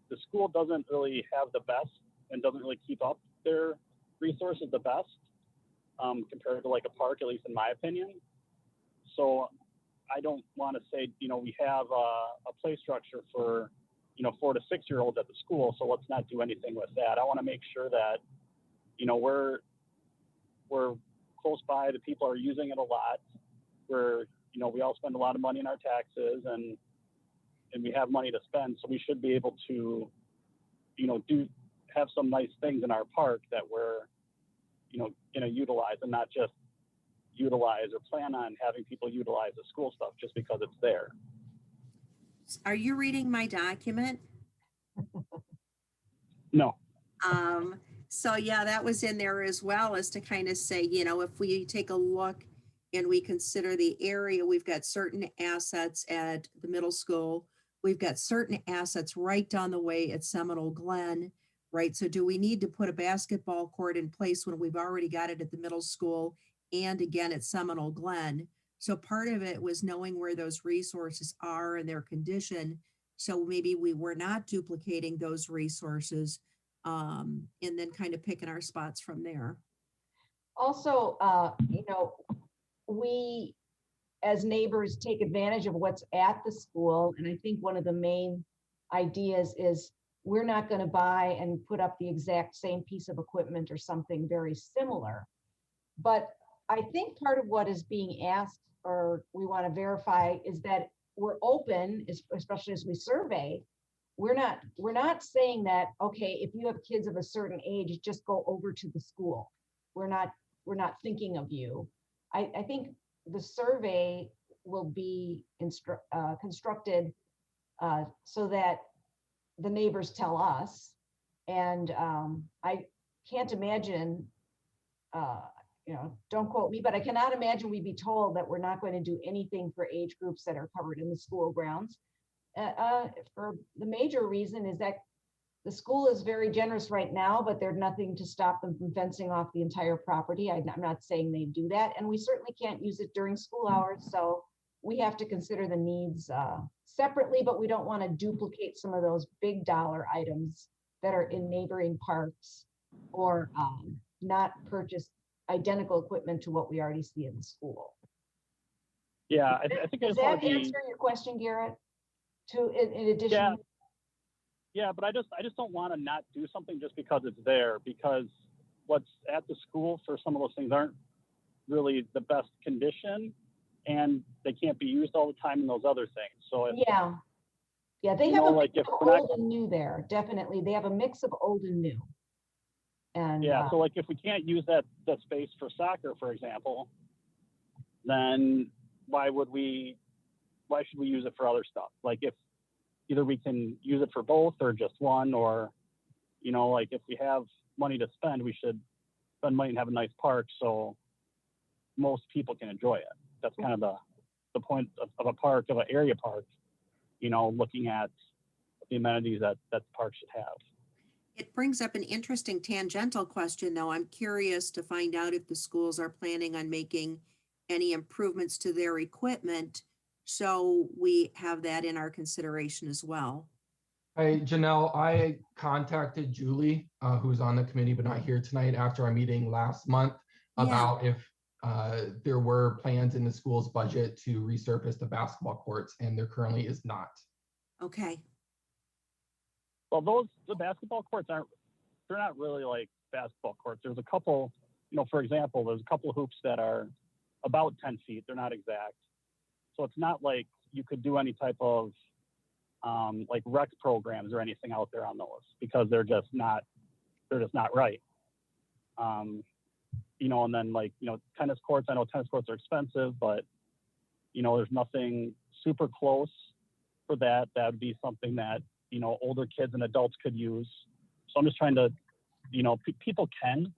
the school doesn't really have the best and doesn't really keep up their resources the best compared to like a park, at least in my opinion. So I don't want to say, you know, we have a play structure for, you know, 4 to 6 year olds at the school, so let's not do anything with that. I want to make sure that, you know, we're close by, the people are using it a lot. You know, we all spend a lot of money in our taxes and we have money to spend, so we should be able to, you know, have some nice things in our park that we're, you know, going to utilize, and not just utilize or plan on having people utilize the school stuff just because it's there. Are you reading my document? No. So yeah, that was in there as well, as to kind of say, you know, if we take a look and we consider the area, we've got certain assets at the middle school. We've got certain assets right down the way at Seminole Glen, right? So do we need to put a basketball court in place when we've already got it at the middle school and again at Seminole Glen? So part of it was knowing where those resources are and their condition. So maybe we were not duplicating those resources, and then kind of picking our spots from there. Also, you know, we as neighbors take advantage of what's at the school. And I think one of the main ideas is we're not going to buy and put up the exact same piece of equipment or something very similar. But I think part of what is being asked, or we want to verify, is that we're open, especially as we survey. We're not saying that, okay, if you have kids of a certain age, just go over to the school. We're not thinking of you. I think the survey will be constructed so that the neighbors tell us. And I can't imagine, you know, don't quote me, but I cannot imagine we'd be told that we're not going to do anything for age groups that are covered in the school grounds. For the major reason is that the school is very generous right now, but there's nothing to stop them from fencing off the entire property. I'm not saying they do that, and we certainly can't use it during school hours. So we have to consider the needs separately, but we don't want to duplicate some of those big dollar items that are in neighboring parks, or not purchase identical equipment to what we already see in the school. Yeah, I think I Does just want that to be. answer your question, Garrett? In addition. Yeah, but I just don't want to not do something just because it's there, because what's at the school for some of those things aren't really the best condition, and they can't be used all the time in those other things. So yeah, they have a mix of old and new there. Definitely, they have a mix of old and new. And yeah, so like if we can't use that space for soccer, for example, then why should we use it for other stuff? Like if either we can use it for both or just one, or, you know, like if we have money to spend, we should spend money and have a nice park so most people can enjoy it. That's kind of the point of a park, of an area park, you know, looking at the amenities that the park should have. It brings up an interesting tangential question, though. I'm curious to find out if the schools are planning on making any improvements to their equipment, so we have that in our consideration as well. Hey, Janelle, I contacted Julie, who's on the committee but not here tonight, after our meeting last month about if there were plans in the school's budget to resurface the basketball courts, and there currently is not. Okay. Well, the basketball courts they're not really like basketball courts. There's a couple, you know, for example, there's a couple of hoops that are about 10 feet. They're not exact. So it's not like you could do any type of like rec programs or anything out there on those, because they're just not right. You know, and then like, you know, tennis courts, I know tennis courts are expensive, but you know, there's nothing super close for that. That would be something that, you know, older kids and adults could use. So I'm just trying to, you know, people can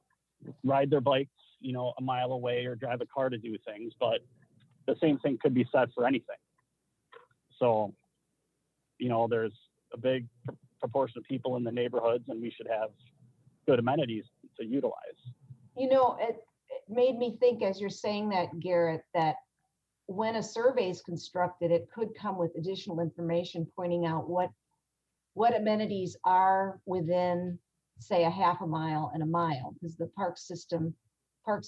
ride their bikes, you know, a mile away or drive a car to do things, but the same thing could be said for anything. So, you know, there's a big proportion of people in the neighborhoods, and we should have good amenities to utilize. You know, it made me think, as you're saying that, Garrett, that when a survey is constructed, it could come with additional information pointing out what amenities are within, say, a half a mile and a mile, because the parks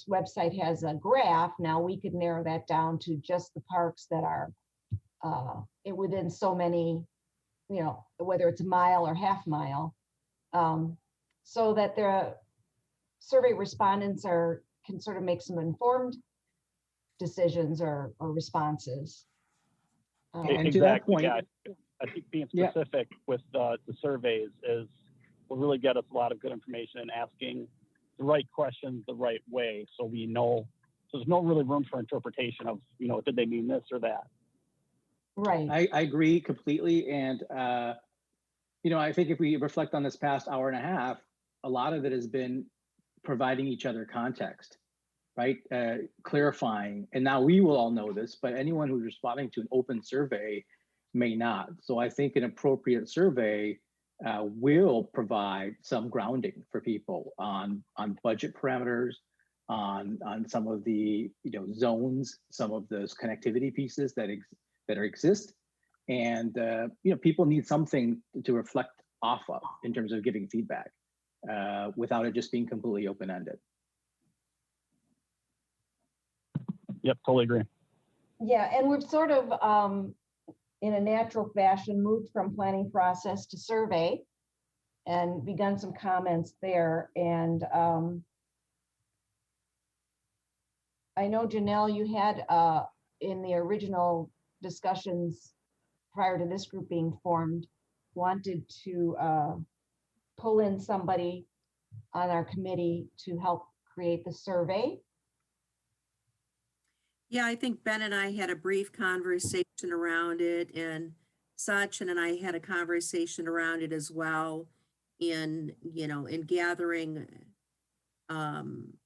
website has a graph. Now we could narrow that down to just the parks that are within so many, whether it's a mile or half mile, so that the survey respondents can sort of make some informed decisions or responses. And to that point, Yeah, I think being specific with the surveys will really get us a lot of good information and asking the right questions the right way, so we know. So there's no really room for interpretation of, did they mean this or that? Right. I agree completely. And, I think if we reflect on this past hour and a half, a lot of it has been providing each other context, right? Clarifying. And now we will all know this, but anyone who's responding to an open survey may not. So I think an appropriate survey will provide some grounding for people on budget parameters, on some of the zones, some of those connectivity pieces that exist, and people need something to reflect off of in terms of giving feedback without it just being completely open-ended. Yep, totally agree. Yeah, and we've sort of in a natural fashion moved from planning process to survey and begun some comments there. And I know, Janelle, you had in the original discussions prior to this group being formed, wanted to pull in somebody on our committee to help create the survey. Yeah, I think Ben and I had a brief conversation around it, and Sachin and I had a conversation around it as well in gathering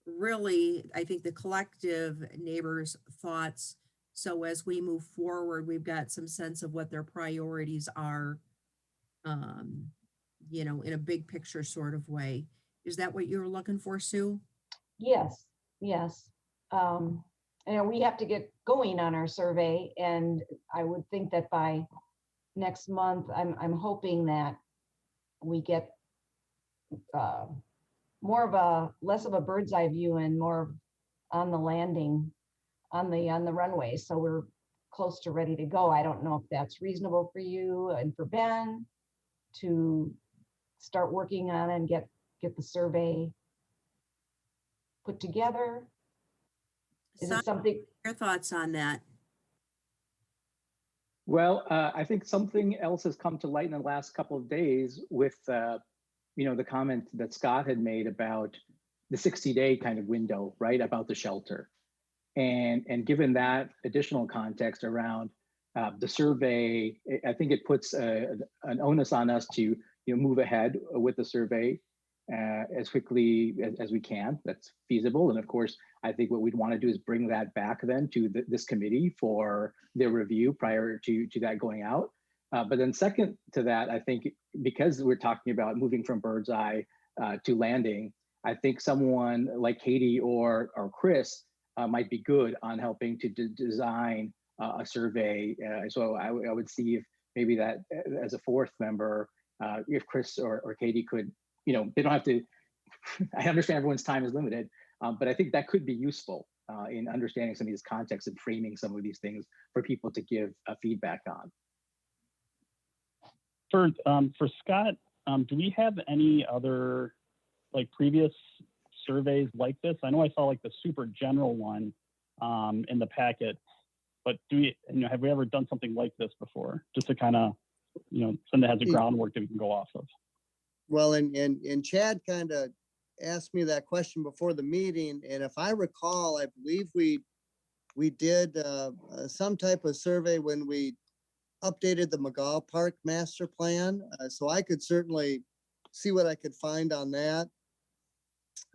really, I think, the collective neighbors' thoughts. So as we move forward, we've got some sense of what their priorities are, in a big picture sort of way. Is that what you were looking for, Sue? Yes, yes. And we have to get going on our survey, and I would think that by next month, I'm hoping that we get less of a bird's eye view and more on the landing, on the runway. So we're close to ready to go. I don't know if that's reasonable for you and for Ben to start working on and get the survey put together. Is it something? Your thoughts on that? Well, I think something else has come to light in the last couple of days with, the comment that Scott had made about the 60-day kind of window, right, about the shelter. And given that additional context around the survey, I think it puts an onus on us to move ahead with the survey as quickly as we can. That's feasible. And of course, I think what we'd want to do is bring that back then to this committee for their review prior to that going out. But then second to that, I think because we're talking about moving from bird's eye to landing, I think someone like Katie or Chris might be good on helping to design a survey. So I would see if maybe that as a fourth member, if Chris or Katie could, they don't have to, I understand everyone's time is limited, but I think that could be useful in understanding some of these contexts and framing some of these things for people to give feedback on. For Scott, do we have any other previous surveys like this? I know I saw the super general one in the packet, but have we ever done something like this before? Just to kind of, something that has a groundwork that we can go off of. Well, and Chad kind of asked me that question before the meeting, and if I recall, I believe we did some type of survey when we updated the McGaw Park master plan. So I could certainly see what I could find on that.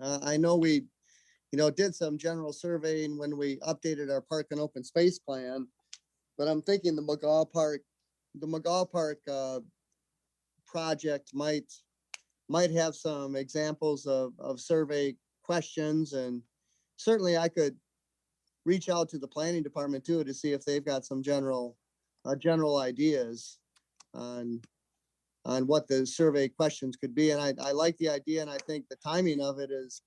I know we, did some general surveying when we updated our park and open space plan, but I'm thinking the McGaw Park project might have some examples of survey questions, and certainly I could reach out to the planning department too, to see if they've got some general ideas on what the survey questions could be. And I like the idea, and I think the timing of it is,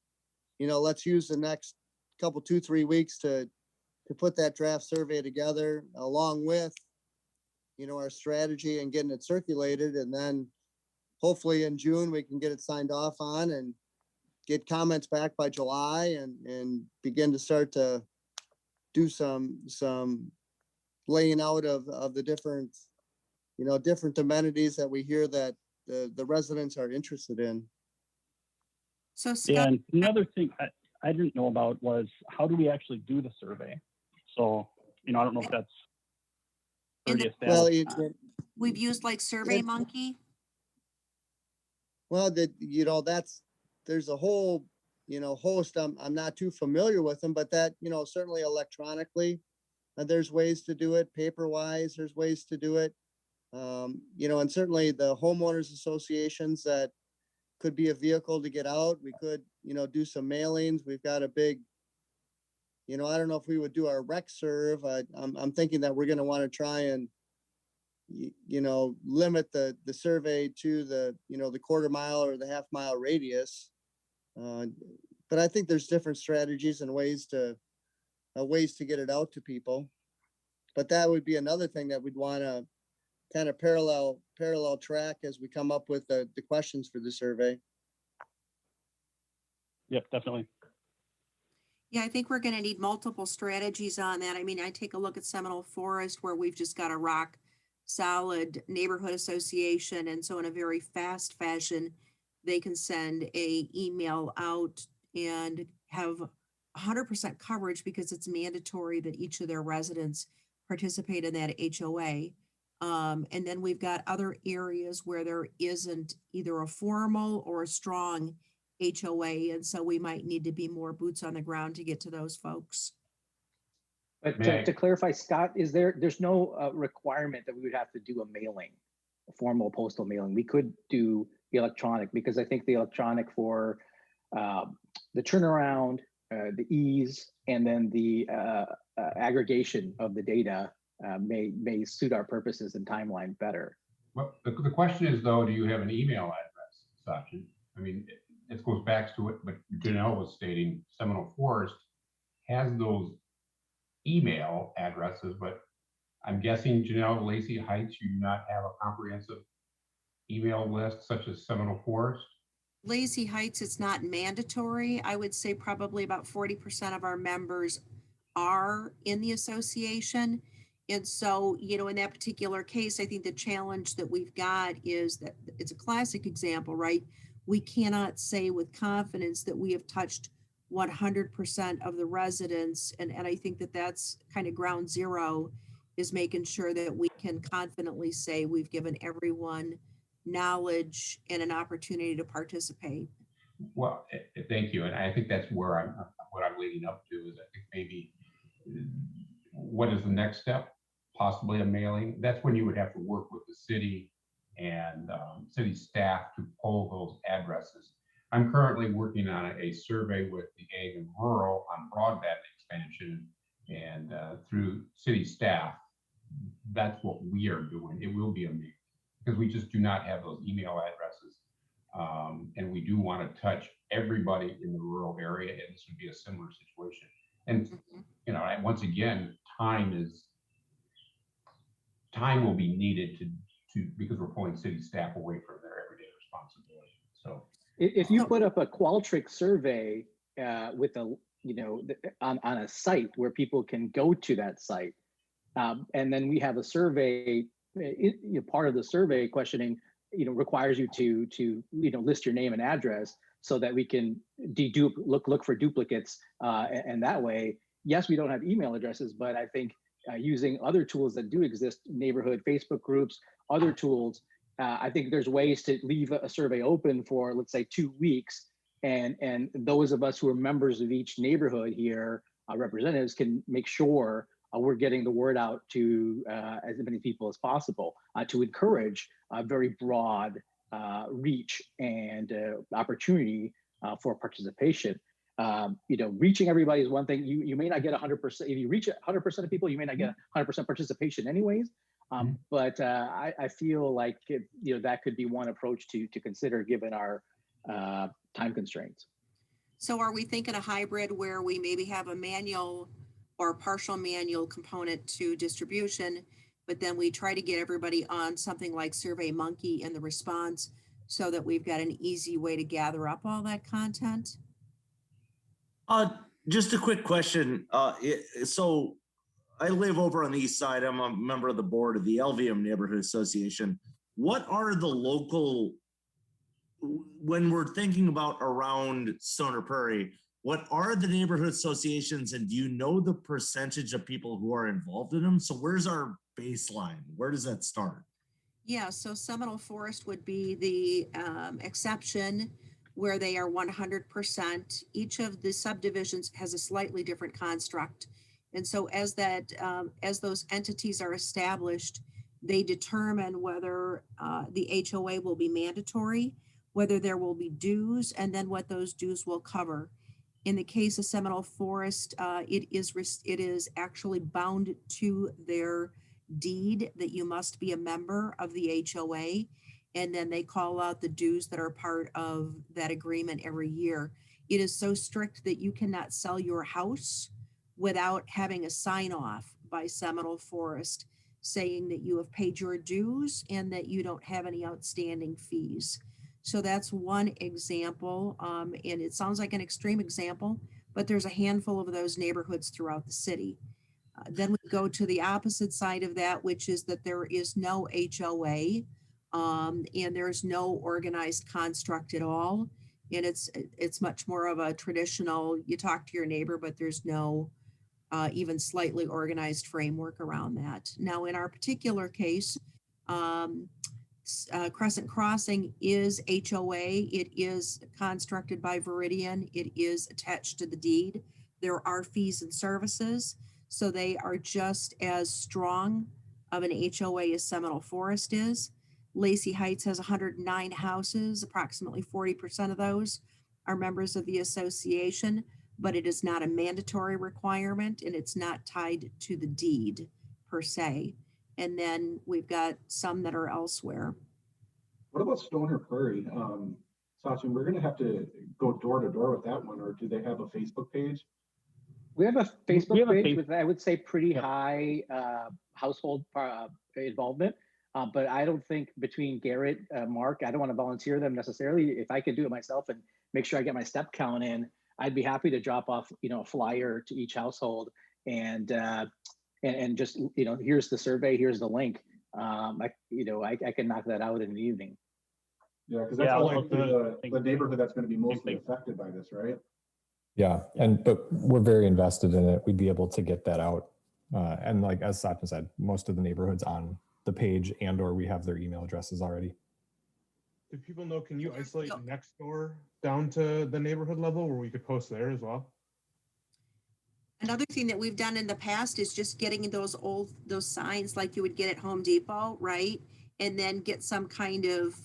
let's use the next couple, 2-3 weeks to put that draft survey together along with, our strategy and getting it circulated. And then hopefully in June, we can get it signed off on and get comments back by July and begin to start to do some laying out of the different, different amenities that we hear that the residents are interested in. So Yeah, Scott, and another thing I didn't know about was how do we actually do the survey? So, I don't know if that's already Well, established. we've used like Survey Monkey. Well, there's a whole, host. I'm not too familiar with them, but that, certainly electronically, there's ways to do it. Paper wise, there's ways to do it. And certainly the homeowners associations, that could be a vehicle to get out. We could, do some mailings. We've got a big, I don't know if we would do our rec serve. I'm thinking that we're going to want to try and, limit the survey to the, the quarter mile or the half mile radius. But I think there's different strategies and ways to get it out to people. But that would be another thing that we'd want to kind of parallel track as we come up with the questions for the survey. Yep, definitely. Yeah, I think we're going to need multiple strategies on that. I mean, I take a look at Seminole Forest where we've just got a rock solid neighborhood association. And so in a very fast fashion, they can send a email out and have 100% coverage because it's mandatory that each of their residents participate in that HOA. And then we've got other areas where there isn't either a formal or a strong HOA. And so we might need to be more boots on the ground to get to those folks. But May to clarify, Scott, there's no requirement that we would have to do a mailing, a formal postal mailing. We could do electronic because I think the electronic for the turnaround, the ease, and then the aggregation of the data may suit our purposes and timeline better. Well, the question is though, do you have an email address, Sachin? I mean, it goes back to it, but Janelle was stating Seminole Forest has those email addresses, but I'm guessing Janelle, Lacey Heights, you do not have a comprehensive email list such as Seminole Forest. Lazy Heights, it's not mandatory. I would say probably about 40% of our members are in the association. And so, in that particular case, I think the challenge that we've got is that it's a classic example, right? We cannot say with confidence that we have touched 100% of the residents. And I think that that's kind of ground zero, is making sure that we can confidently say we've given everyone knowledge and an opportunity to participate. Well, thank you. And I think that's where what I'm leading up to is I think maybe what is the next step? Possibly a mailing. That's when you would have to work with the city and city staff to pull those addresses. I'm currently working on a survey with the Ag and Rural on broadband expansion, and through city staff, that's what we are doing. It will be a mailing because we just do not have those email addresses. And we do want to touch everybody in the rural area, and this would be a similar situation. And once again, time will be needed to because we're pulling city staff away from their everyday responsibility. So if you put up a Qualtrics survey with a on a site where people can go to that site, and then we have a survey, part of the survey questioning, requires you to list your name and address so that we can look for duplicates, and that way, yes, we don't have email addresses, but I think using other tools that do exist, neighborhood Facebook groups, other tools, I think there's ways to leave a survey open for, let's say, 2 weeks, and those of us who are members of each neighborhood here, representatives, can make sure we're getting the word out to as many people as possible to encourage a very broad reach and opportunity for participation. reaching everybody is one thing. You may not get 100%. If you reach 100% of people, you may not get 100% participation anyways. But I feel like that could be one approach to consider given our time constraints. So are we thinking a hybrid where we maybe have a manual or partial manual component to distribution, but then we try to get everybody on something like SurveyMonkey and the response so that we've got an easy way to gather up all that content? Just a quick question. So I live over on the east side. I'm a member of the board of the LVM Neighborhood Association. What are the local, when we're thinking about around Stoner Prairie, what are the neighborhood associations, and do you know the percentage of people who are involved in them? So where's our baseline? Where does that start? Yeah, so Seminole Forest would be the exception where they are 100%. Each of the subdivisions has a slightly different construct. And so as those entities are established, they determine whether the HOA will be mandatory, whether there will be dues, and then what those dues will cover. In the case of Seminole Forest, it is actually bound to their deed that you must be a member of the HOA. And then they call out the dues that are part of that agreement every year. It is so strict that you cannot sell your house without having a sign off by Seminole Forest saying that you have paid your dues and that you don't have any outstanding fees. So that's one example. And it sounds like an extreme example, but there's a handful of those neighborhoods throughout the city. Then we go to the opposite side of that, which is that there is no HOA and there's no organized construct at all. And it's much more of a traditional, you talk to your neighbor, but there's no even slightly organized framework around that. Now, in our particular case, Crescent Crossing is HOA. It is constructed by Veridian. It is attached to the deed. There are fees and services. So they are just as strong of an HOA as Seminole Forest is. Lacey Heights has 109 houses. Approximately 40% of those are members of the association, but it is not a mandatory requirement and it's not tied to the deed per se. And then we've got some that are elsewhere. What about Stoner Prairie? Sachin, we're going to have to go door to door with that one, or do they have a Facebook page? We have a Facebook page with, I would say, pretty high household involvement. But I don't think between Garrett, Mark, I don't want to volunteer them necessarily. If I could do it myself and make sure I get my step count in, I'd be happy to drop off, a flyer to each household and just, here's the survey, here's the link. I can knock that out in the evening. Yeah, because that's like the neighborhood that's going to be mostly affected by this, right? Yeah, but we're very invested in it. We'd be able to get that out. And like, as Sachin said, most of the neighborhoods on the page or we have their email addresses already. Do people know, can you isolate next door down to the neighborhood level where we could post there as well? Another thing that we've done in the past is just getting those signs like you would get at Home Depot, right? And then get some kind of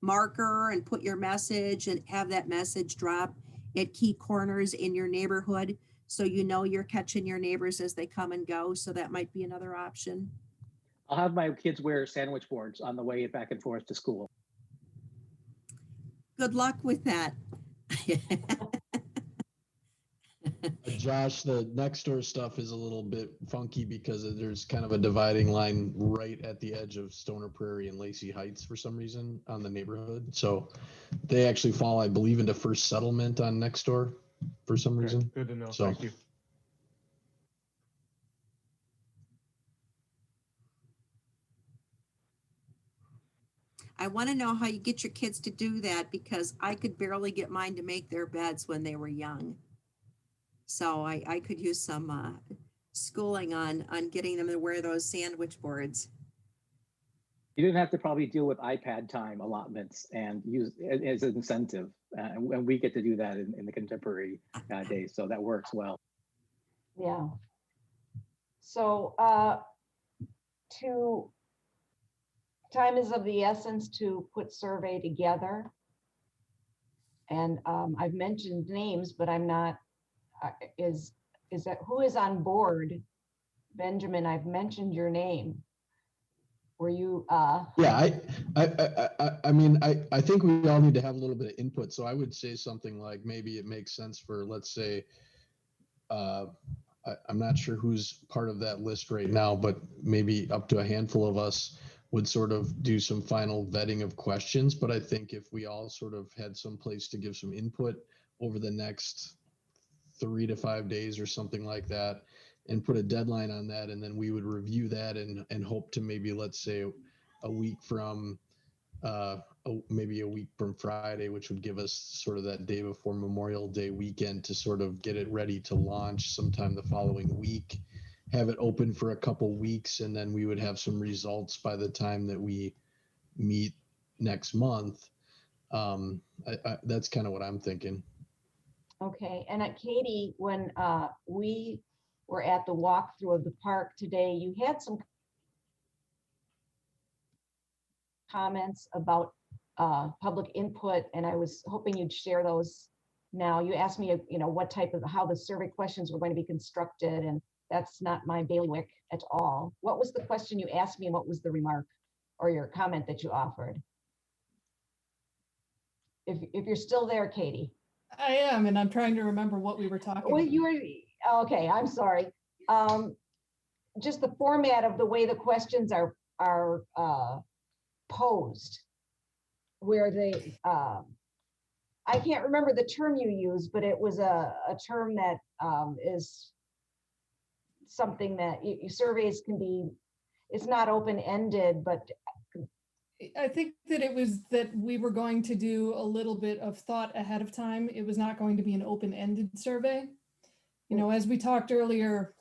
marker and put your message and have that message drop at key corners in your neighborhood. So you're catching your neighbors as they come and go. So that might be another option. I'll have my kids wear sandwich boards on the way back and forth to school. Good luck with that. Josh, the next door stuff is a little bit funky because there's kind of a dividing line right at the edge of Stoner Prairie and Lacey Heights for some reason on the neighborhood. So they actually fall, I believe, into First Settlement on next door for some reason. Good to know. So, thank you. I want to know how you get your kids to do that because I could barely get mine to make their beds when they were young. So I could use some schooling on getting them to wear those sandwich boards. You didn't have to probably deal with iPad time allotments and use it as an incentive. And we get to do that in the contemporary days. So that works well. Yeah. So time is of the essence to put survey together. And I've mentioned names, but I'm not, is that, who is on board? Benjamin, I've mentioned your name. Were you? Yeah, I mean, I think we all need to have a little bit of input. So I would say something like maybe it makes sense for, let's say, I'm not sure who's part of that list right now, but maybe up to a handful of us would sort of do some final vetting of questions. But I think if we all sort of had some place to give some input over the next 3 to 5 days or something like that, and put a deadline on that, and then we would review that and hope to maybe, let's say, a week from maybe a week from Friday, which would give us sort of that day before Memorial Day weekend to sort of get it ready to launch sometime the following week, have it open for a couple weeks, and then we would have some results by the time that we meet next month. That's kind of what I'm thinking. Okay, and Katie, when we were at the walkthrough of the park today, you had some comments about public input, and I was hoping you'd share those now. You asked me, what type of, how the survey questions were going to be constructed, and that's not my bailiwick at all. What was the question you asked me, and what was the remark or your comment that you offered? If you're still there, Katie. I am, and I'm trying to remember what we were talking Well, about. you were, okay, I'm sorry. Just the format of the way the questions are posed, where they, I can't remember the term you used, but it was a term that is something that surveys can be, it's not open-ended, but I think that it was that we were going to do a little bit of thought ahead of time. It was not going to be an open-ended survey. As we talked earlier,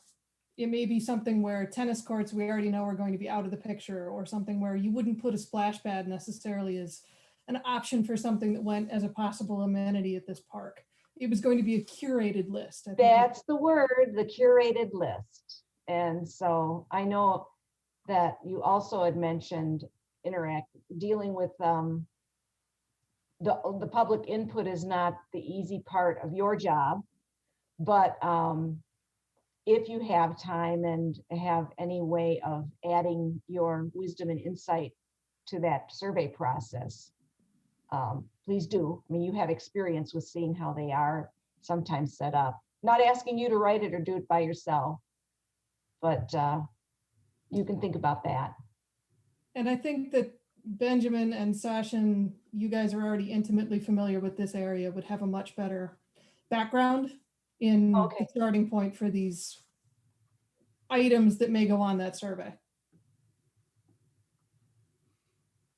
it may be something where tennis courts we already know are going to be out of the picture, or something where you wouldn't put a splash pad necessarily as an option for something that went as a possible amenity at this park. It was going to be a curated list. I think that's the word, the curated list. And so I know that you also had mentioned dealing with the public input is not the easy part of your job, but if you have time and have any way of adding your wisdom and insight to that survey process, please do. I mean, you have experience with seeing how they are sometimes set up. Not asking you to write it or do it by yourself, but you can think about that. And I think that Benjamin and Sasha, you guys are already intimately familiar with this area, would have a much better background in the starting point for these items that may go on that survey.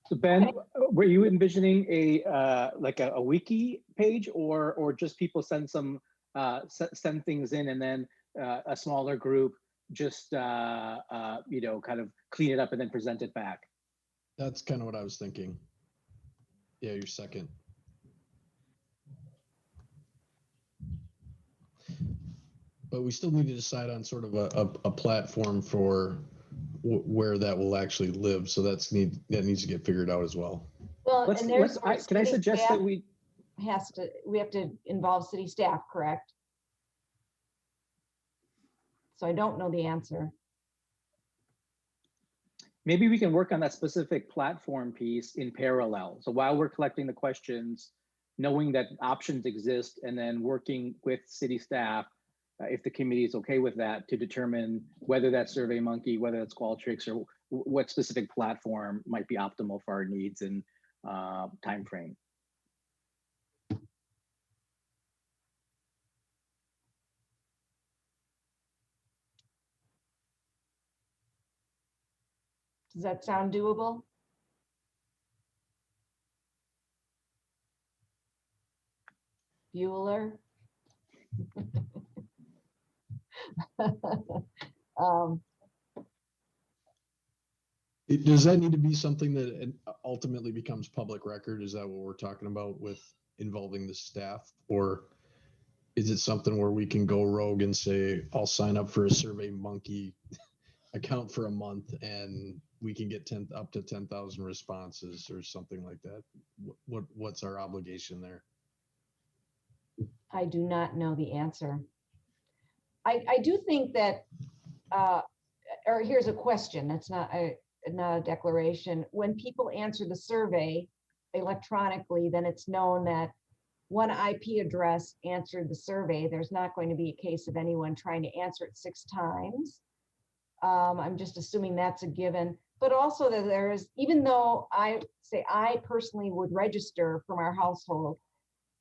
So Ben, were you envisioning a like a wiki page, or just people send send things in, and then a smaller group just kind of clean it up and then present it back? That's kind of what I was thinking. Yeah, you're second. But we still need to decide on sort of a platform for where that will actually live. So that needs to get figured out as well. Well, and there's can I suggest that we have to involve city staff, correct? So I don't know the answer. Maybe we can work on that specific platform piece in parallel. So while we're collecting the questions, knowing that options exist, and then working with city staff, if the committee is okay with that, to determine whether that's SurveyMonkey, whether that's Qualtrics, or what specific platform might be optimal for our needs and time frame. Does that sound doable? Bueller? Does that need to be something that ultimately becomes public record? Is that what we're talking about with involving the staff? Or is it something where we can go rogue and say, I'll sign up for a SurveyMonkey account for a month and we can get up to 10,000 responses or something like that? What's our obligation there? I do not know the answer. I do think that, or here's a question, that's not a declaration. When people answer the survey electronically, then it's known that one IP address answered the survey. There's not going to be a case of anyone trying to answer it 6 times. I'm just assuming that's a given, but also that there is, even though I say I personally would register from our household,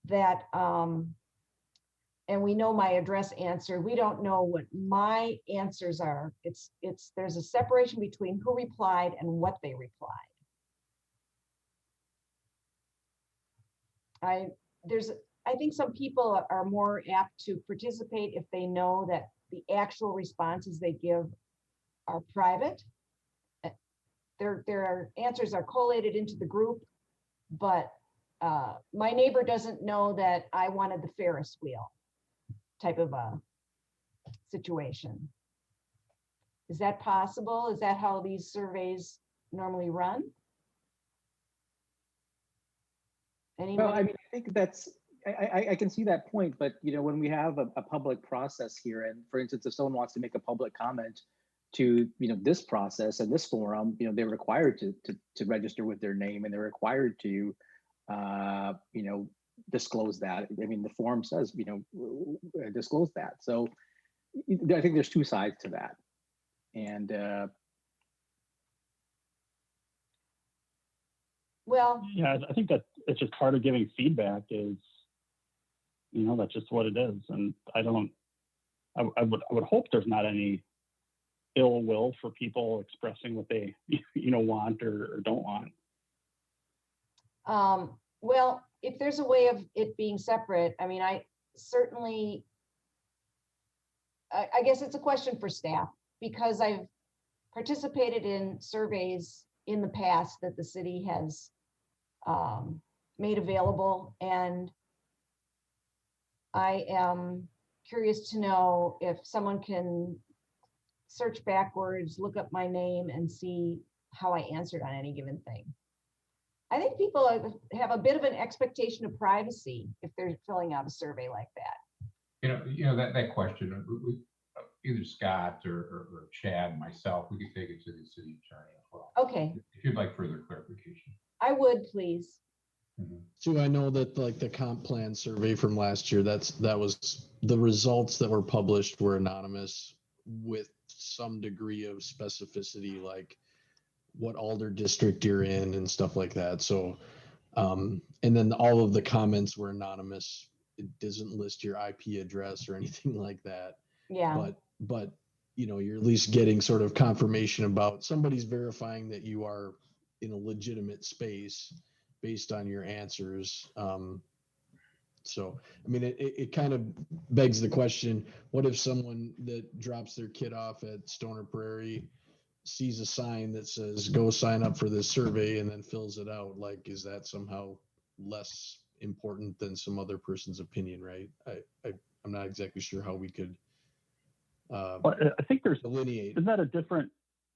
that, and we know my address answer, we don't know what my answers are. There's a separation between who replied and what they replied. I think some people are more apt to participate if they know that the actual responses they give are private. Their answers are collated into the group, but my neighbor doesn't know that I wanted the Ferris wheel type of a situation. Is that possible? Is that how these surveys normally run? Anyone? Well, I mean, I think that's, I can see that point, but you know, when we have a public process here, and for instance, if someone wants to make a public comment to, you know, this process and this forum, you know, they're required to register with their name, and they're required to, you know, disclose that. I mean, the form says, you know, disclose that. So I think there's 2 sides to that. And well, yeah, I think that it's just part of giving feedback is, you know, that's just what it is. And I would hope there's not any ill will for people expressing what they, you know, want or don't want. Well, if there's a way of it being separate, I mean, I certainly, I guess it's a question for staff, because I've participated in surveys in the past that the city has made available, and I am curious to know if someone can search backwards, look up my name, and see how I answered on any given thing. I think people have a bit of an expectation of privacy if they're filling out a survey like that. You know that question, either Scott or Chad, myself, we could take it to the city attorney as well. Okay. If you'd like further clarification. I would, please. So I know that like the comp plan survey from last year, that was the results that were published were anonymous with some degree of specificity, like what alder district you're in and stuff like that. So, and then all of the comments were anonymous. It doesn't list your IP address or anything like that. Yeah. But you know, you're at least getting sort of confirmation about somebody's verifying that you are in a legitimate space based on your answers. So, I mean, it kind of begs the question, what if someone that drops their kid off at Stoner Prairie sees a sign that says, go sign up for this survey, and then fills it out? Like, is that somehow less important than some other person's opinion, right? I'm not exactly sure how we could I think there's delineate. Isn't that a different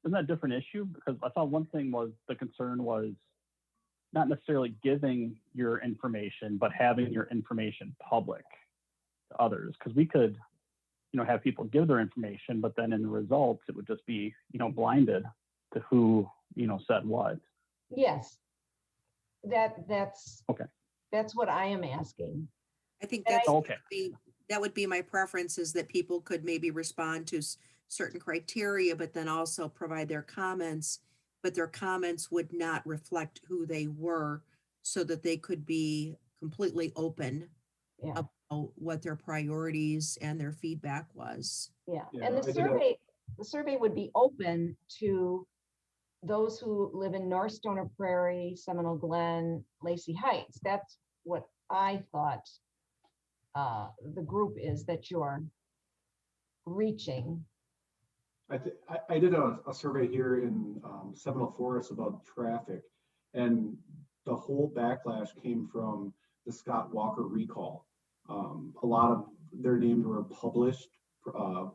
issue? Because I thought one thing was the concern was not necessarily giving your information, but having your information public to others. Because we could, you know, have people give their information, but then in the results, it would just be, you know, blinded to who, you know, said what. Yes. That's okay. That's what I am asking. I think And that's okay. That would be my preference, is that people could maybe respond to certain criteria, but then also provide their comments, but their comments would not reflect who they were, so that they could be completely open Yeah. about what their priorities and their feedback was. Yeah. Yeah, And I did a- the survey would be open to those who live in North Stoner Prairie, Seminole Glen, Lacey Heights. That's what I thought the group is that you're reaching. I did a survey here in Seminole Forest about traffic, and the whole backlash came from the Scott Walker recall. A lot of their names were published for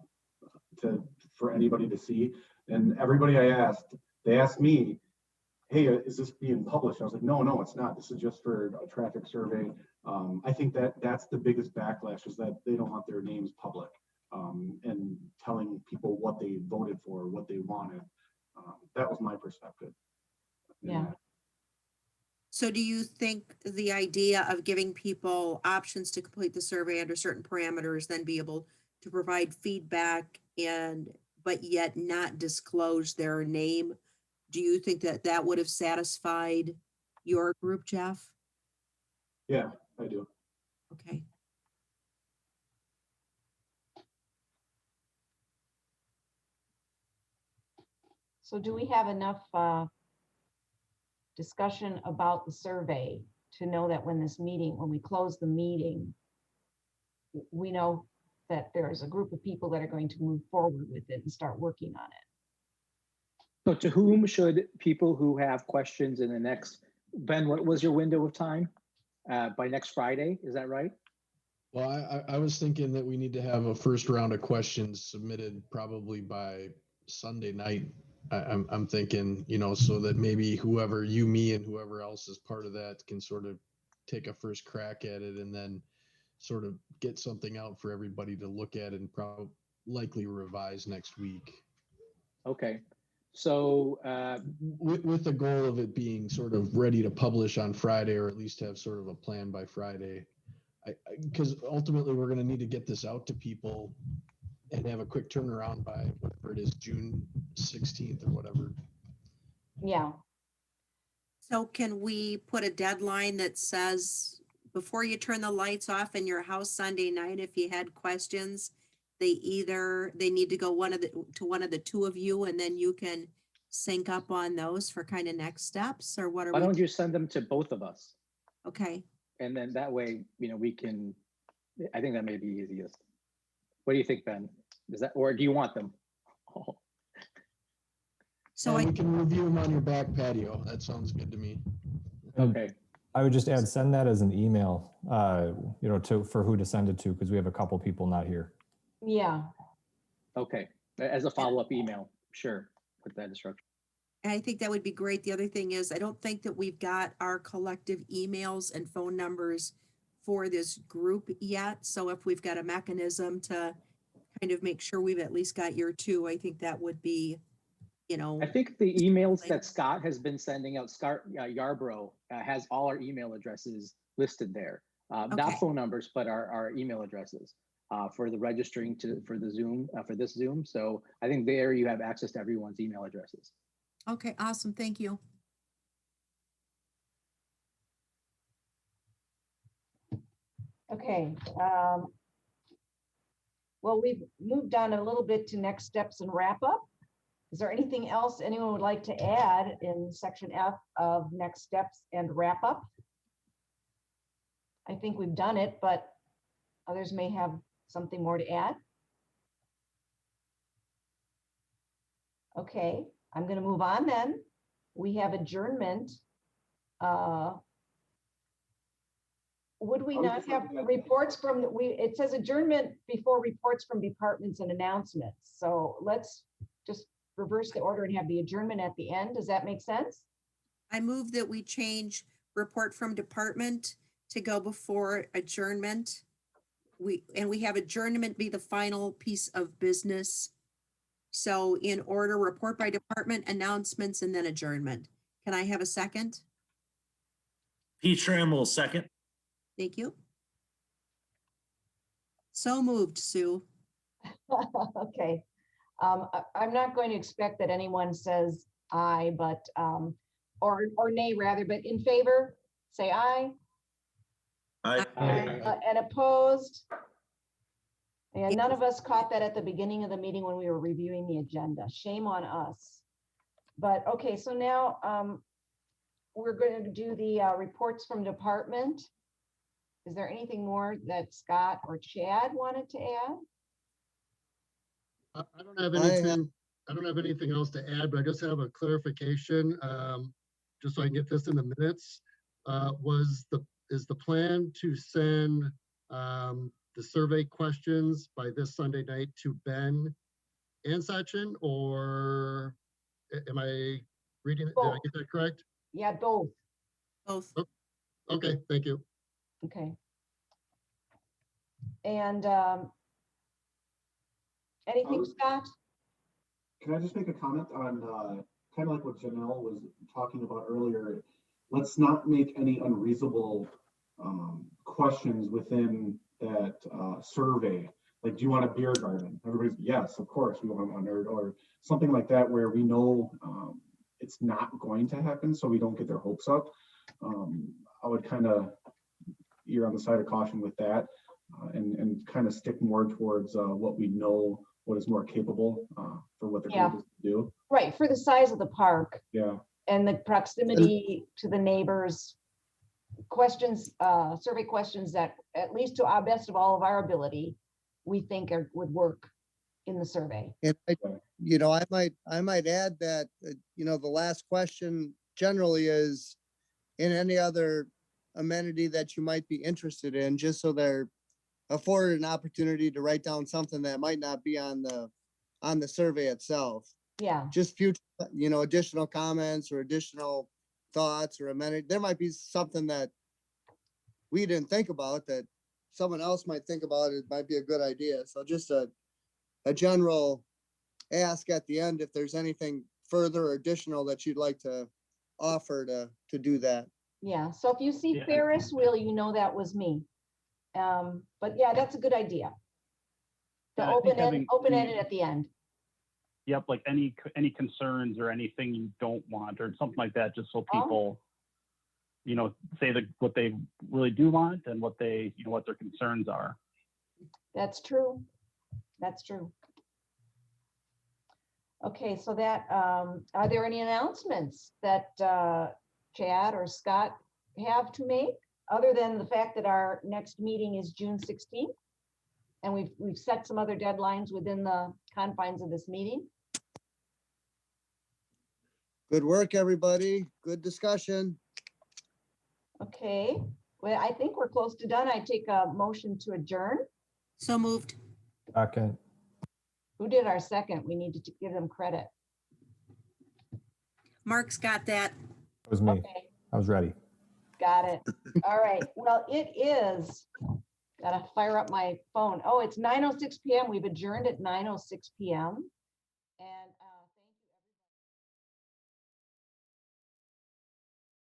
anybody to see, and everybody I asked, they asked me, hey, is this being published? I was like, no, it's not. This is just for a traffic survey. I think that that's the biggest backlash, is that they don't want their names public, and telling people what they voted for, what they wanted. That was my perspective. Yeah. So do you think the idea of giving people options to complete the survey under certain parameters, then be able to provide feedback but yet not disclose their name, do you think that that would have satisfied your group, Jeff? Yeah, I do. Okay. So do we have enough discussion about the survey to know that when we close the meeting, we know that there's a group of people that are going to move forward with it and start working on it? So to whom should people who have questions in the next, Ben, what was your window of time? By next Friday, is that right? Well, I was thinking that we need to have a first round of questions submitted probably by Sunday night. I'm thinking, so that maybe whoever, you, me, and whoever else is part of that can sort of take a first crack at it and then sort of get something out for everybody to look at and probably likely revise next week. Okay. So with the goal of it being sort of ready to publish on Friday, or at least have sort of a plan by Friday. Because ultimately we're going to need to get this out to people and have a quick turnaround by whatever it is, June 16th or whatever. Yeah. So can we put a deadline that says before you turn the lights off in your house Sunday night, if you had questions, they need to go to one of the two of you, and then you can sync up on those for kind of next steps, or what are why we? don't you send them to both of us? Okay. And then that way, we can, I think that may be easiest. What do you think, Ben? Is that, or do you want them? Oh. So we can review them on your back patio. That sounds good to me. Okay. I would just add, send that as an email, for who to send it to, because we have a couple people not here. Yeah. Okay. As a follow-up email, sure. Put that instruction. And I think that would be great. The other thing is, I don't think that we've got our collective emails and phone numbers for this group yet. So if we've got a mechanism to kind of make sure we've at least got your two, I think that would be, I think the emails that Scott has been sending out, Scott Yarbrough has all our email addresses listed there. Not phone numbers, but our email addresses for the registering for the Zoom, for this Zoom. So I think there you have access to everyone's email addresses. Okay, awesome. Thank you. Okay. Well, we've moved on a little bit to next steps and wrap up. Is there anything else anyone would like to add in section F of next steps and wrap up? I think we've done it, but others may have something more to add. Okay, I'm going to move on then. We have adjournment. Would we not have reports from, it says adjournment before reports from departments and announcements. So let's just reverse the order and have the adjournment at the end. Does that make sense? I move that we change report from department to go before adjournment. We have adjournment be the final piece of business. So in order, report by department, announcements, and then adjournment. Can I have a second? Pete Tramwell, second. Thank you. So moved, Sue. Okay. I'm not going to expect that anyone says aye, but, or nay rather, but in favor, say aye. Aye. And opposed? And none of us caught that at the beginning of the meeting when we were reviewing the agenda. Shame on us. But okay, so now we're going to do the reports from department. Is there anything more that Scott or Chad wanted to add? I don't have anything. I don't have anything else to add, but I just have a clarification, just so I can get this in the minutes. Is the plan to send the survey questions by this Sunday night to Ben and Sachin, or am I reading? Did I get that correct? Yeah, both. Both. Okay, thank you. Okay. And anything, Scott? Can I just make a comment on kind of like what Janelle was talking about earlier? Let's not make any unreasonable questions within that survey. Like, do you want a beer garden? Everybody's, yes, of course, we want one, or something like that, where we know it's not going to happen, so we don't get their hopes up. I would kind of err on the side of caution with that, and kind of stick more towards what we know, what is more capable for what the group is to do. Right, for the size of the park. Yeah. And the proximity to the neighbors. Questions, survey questions that, at least to our best of all of our ability, we think would work in the survey. And I might add that, the last question generally is in any other amenity that you might be interested in, just so they're afforded an opportunity to write down something that might not be on the survey itself. Yeah. Just future, additional comments or additional thoughts or amenity. There might be something that we didn't think about that someone else might think about. It might be a good idea. So just a general ask at the end if there's anything further or additional that you'd like to offer to do that. Yeah. So if you see Ferris wheel, that was me. But yeah, that's a good idea. The open-ended at the end. Yep, like any concerns or anything you don't want or something like that, just so people, say what they really do want and what they, what their concerns are. That's true. That's true. Okay, so that, are there any announcements that Chad or Scott have to make, other than the fact that our next meeting is June 16th? And we've set some other deadlines within the confines of this meeting. Good work, everybody. Good discussion. Okay, well, I think we're close to done. I take a motion to adjourn. So moved. Second. Who did our second? We need to give them credit. Mark's got that. It was me. Okay, I was ready. got it. All right, well, it is, gotta fire up my phone. Oh, it's 9:06 p.m. We've adjourned at 9:06 p.m.